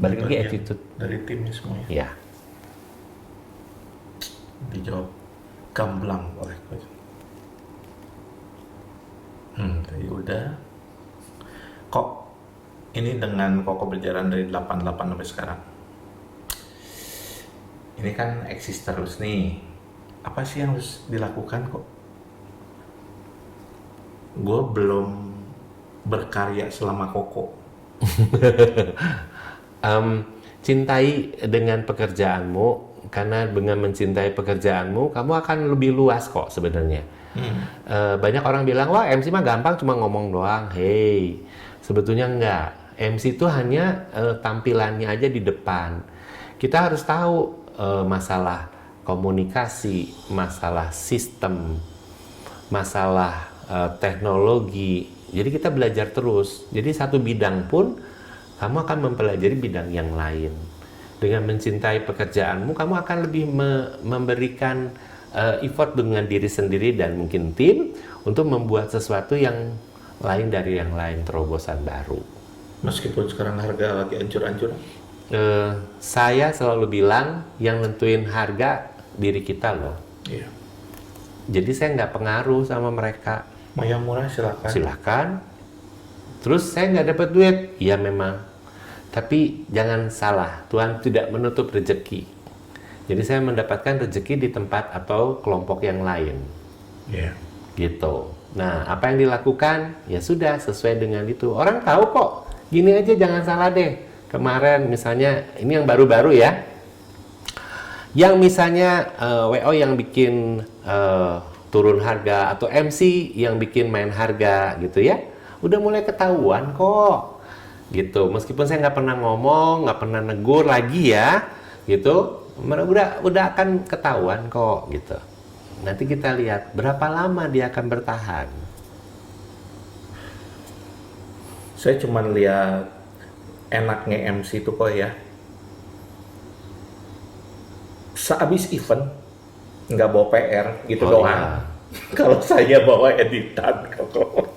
Balik lagi attitude. Dari timnya semuanya. Ya. Dijawab gamblang oleh Coach. Tadi udah. Kok ini dengan Koko berjalan dari 88 sampai sekarang. Ini kan eksis terus nih. Apa sih yang harus dilakukan kok? Gue belum berkarya selama Koko. Cintai dengan pekerjaanmu. Karena dengan mencintai pekerjaanmu, kamu akan lebih luas kok sebenarnya. Banyak orang bilang, wah MC mah gampang, cuma ngomong doang. Hey, sebetulnya enggak. MC itu hanya tampilannya aja di depan. Kita harus tahu masalah komunikasi, masalah sistem, masalah teknologi. Jadi kita belajar terus. Jadi satu bidang pun, kamu akan mempelajari bidang yang lain. Dengan mencintai pekerjaanmu, kamu akan lebih memberikan effort dengan diri sendiri dan mungkin tim untuk membuat sesuatu yang lain dari yang lain, terobosan baru. Meskipun sekarang harga lagi ancur-ancur. Saya selalu bilang yang nentuin harga diri kita loh. Iya. Jadi saya nggak pengaruh sama mereka. Mau yang murah silakan. Silakan. Terus saya nggak dapat duit, ya memang. Tapi jangan salah, Tuhan tidak menutup rezeki. Jadi saya mendapatkan rezeki di tempat atau kelompok yang lain. Iya. Gitu. Nah, apa yang dilakukan? Ya sudah, sesuai dengan itu. Orang tahu kok. Gini aja, jangan salah deh. Kemarin misalnya, ini yang baru-baru ya. Yang misalnya WO yang bikin turun harga, atau MC yang bikin main harga gitu ya. Udah mulai ketahuan kok. Gitu, meskipun saya nggak pernah ngomong, nggak pernah negur lagi ya, gitu, udah akan ketahuan kok, gitu. Nanti kita lihat berapa lama dia akan bertahan. Saya cuma lihat enaknya MC itu kok ya, sehabis event nggak bawa PR gitu Oh, doang. iya. Kalau saya bawa editan kok.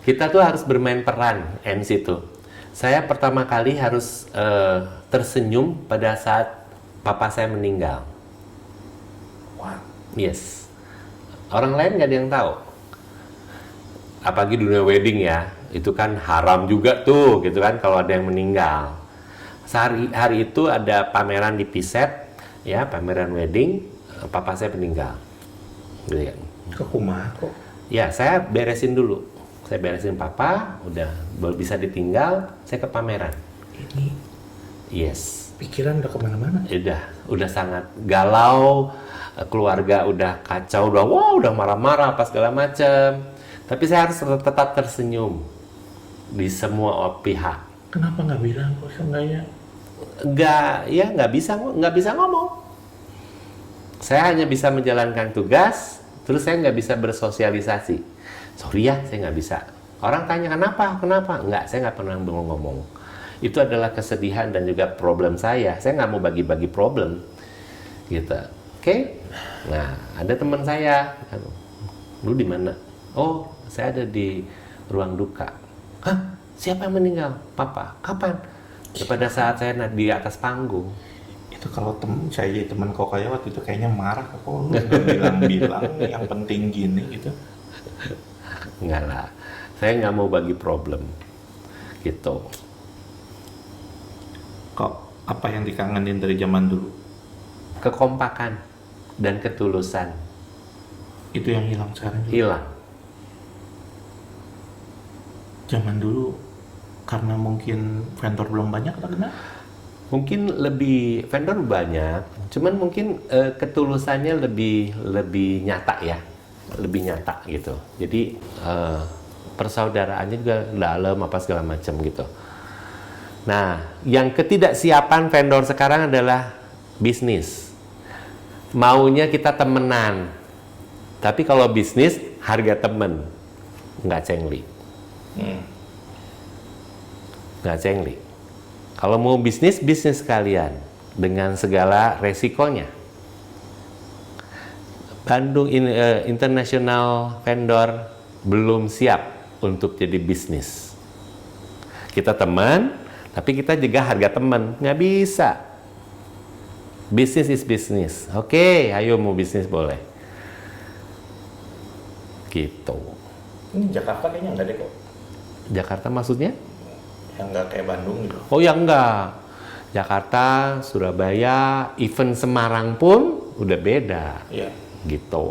Kita tuh harus bermain peran MC tuh. Saya pertama kali harus tersenyum pada saat papa saya meninggal. Wah, Yes. Orang lain nggak ada yang tahu. Apalagi dunia wedding ya, itu kan haram juga tuh, gitu kan kalau ada yang meninggal. Hari itu ada pameran di Piset, ya pameran wedding, papa saya meninggal. Gitu kan. kekumaha kok. Ya, saya beresin dulu. Saya beresin papa, udah baru bisa ditinggal, saya ke pameran. Ini Yes. pikiran udah kemana-mana. Udah sangat galau, keluarga udah kacau, udah marah-marah apa segala macam. Tapi saya harus tetap tersenyum di semua pihak. Kenapa nggak bilang kok seenggaknya? Nggak bisa ngomong. Saya hanya bisa menjalankan tugas, terus saya nggak bisa bersosialisasi. Sorry ya, saya nggak bisa. Orang tanya kenapa? Nggak, saya nggak pernah ngomong. Itu adalah kesedihan dan juga problem saya. Saya nggak mau bagi-bagi problem, gitu. Oke? Nah, ada teman saya, lu di mana? Oh, saya ada di ruang duka. Hah? Siapa yang meninggal? Papa. Kapan? Ya, pada saat saya di atas panggung. Itu kalau saya jadi teman kok kayak waktu itu kayaknya marah kok lu nggak bilang-bilang yang penting gini gitu. Enggak lah. Saya nggak mau bagi problem. Gitu. Kok apa yang dikangenin dari zaman dulu? Kekompakan dan ketulusan Itu yang hilang sekarang juga. hilang. Zaman dulu karena mungkin vendor belum banyak atau kenapa? Mungkin lebih vendor banyak, cuman mungkin ketulusannya lebih nyata ya, lebih nyata gitu. Jadi persaudaraannya juga dalam apa segala macam gitu. Nah, yang ketidaksiapan vendor sekarang adalah bisnis. Maunya kita temenan, tapi kalau bisnis harga temen nggak cengli, nggak cengli. Kalau mau bisnis sekalian dengan segala resikonya. Bandung International Vendor belum siap untuk jadi bisnis. Kita teman, tapi kita juga harga teman, nggak bisa. Bisnis is bisnis. Oke, ayo mau bisnis boleh. Gitu. Jakarta kayaknya nggak deh kok. Jakarta maksudnya? Yang nggak kayak Bandung gitu. Oh ya enggak. Jakarta, Surabaya, even Semarang pun udah beda. Iya. Gitu.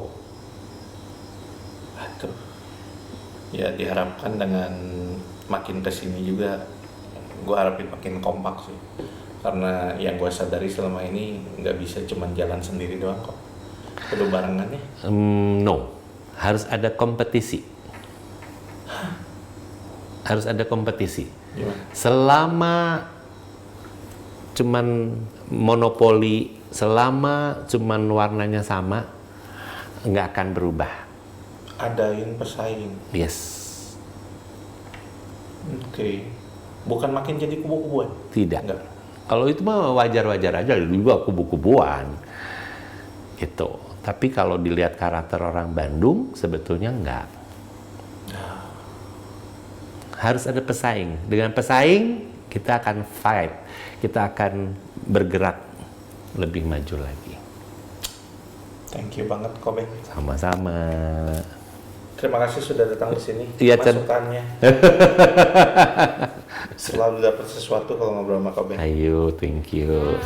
Aduh. Ya diharapkan dengan makin kesini juga, gue harapin makin kompak sih. Karena yang gue sadari selama ini nggak bisa cuma jalan sendiri doang kok. Kudu barengan ya. No, harus ada kompetisi. Harus ada kompetisi. Gimana? Selama cuman monopoli, selama cuman warnanya sama, nggak akan berubah. Adain pesaing. Yes. Oke. Bukan makin jadi kubu-kubuan. Tidak. Enggak. Kalau itu mah wajar-wajar aja, juga kubu-kubuan. Gitu. Tapi kalau dilihat karakter orang Bandung, sebetulnya enggak. Harus ada pesaing. Dengan pesaing, kita akan fight. Kita akan bergerak lebih maju lagi. Thank you banget Kobe. Sama-sama. Terima kasih sudah datang ke sini. Iya, Chan. Masukannya. Selalu dapat sesuatu kalau ngobrol sama Kobe. Ayo, thank you.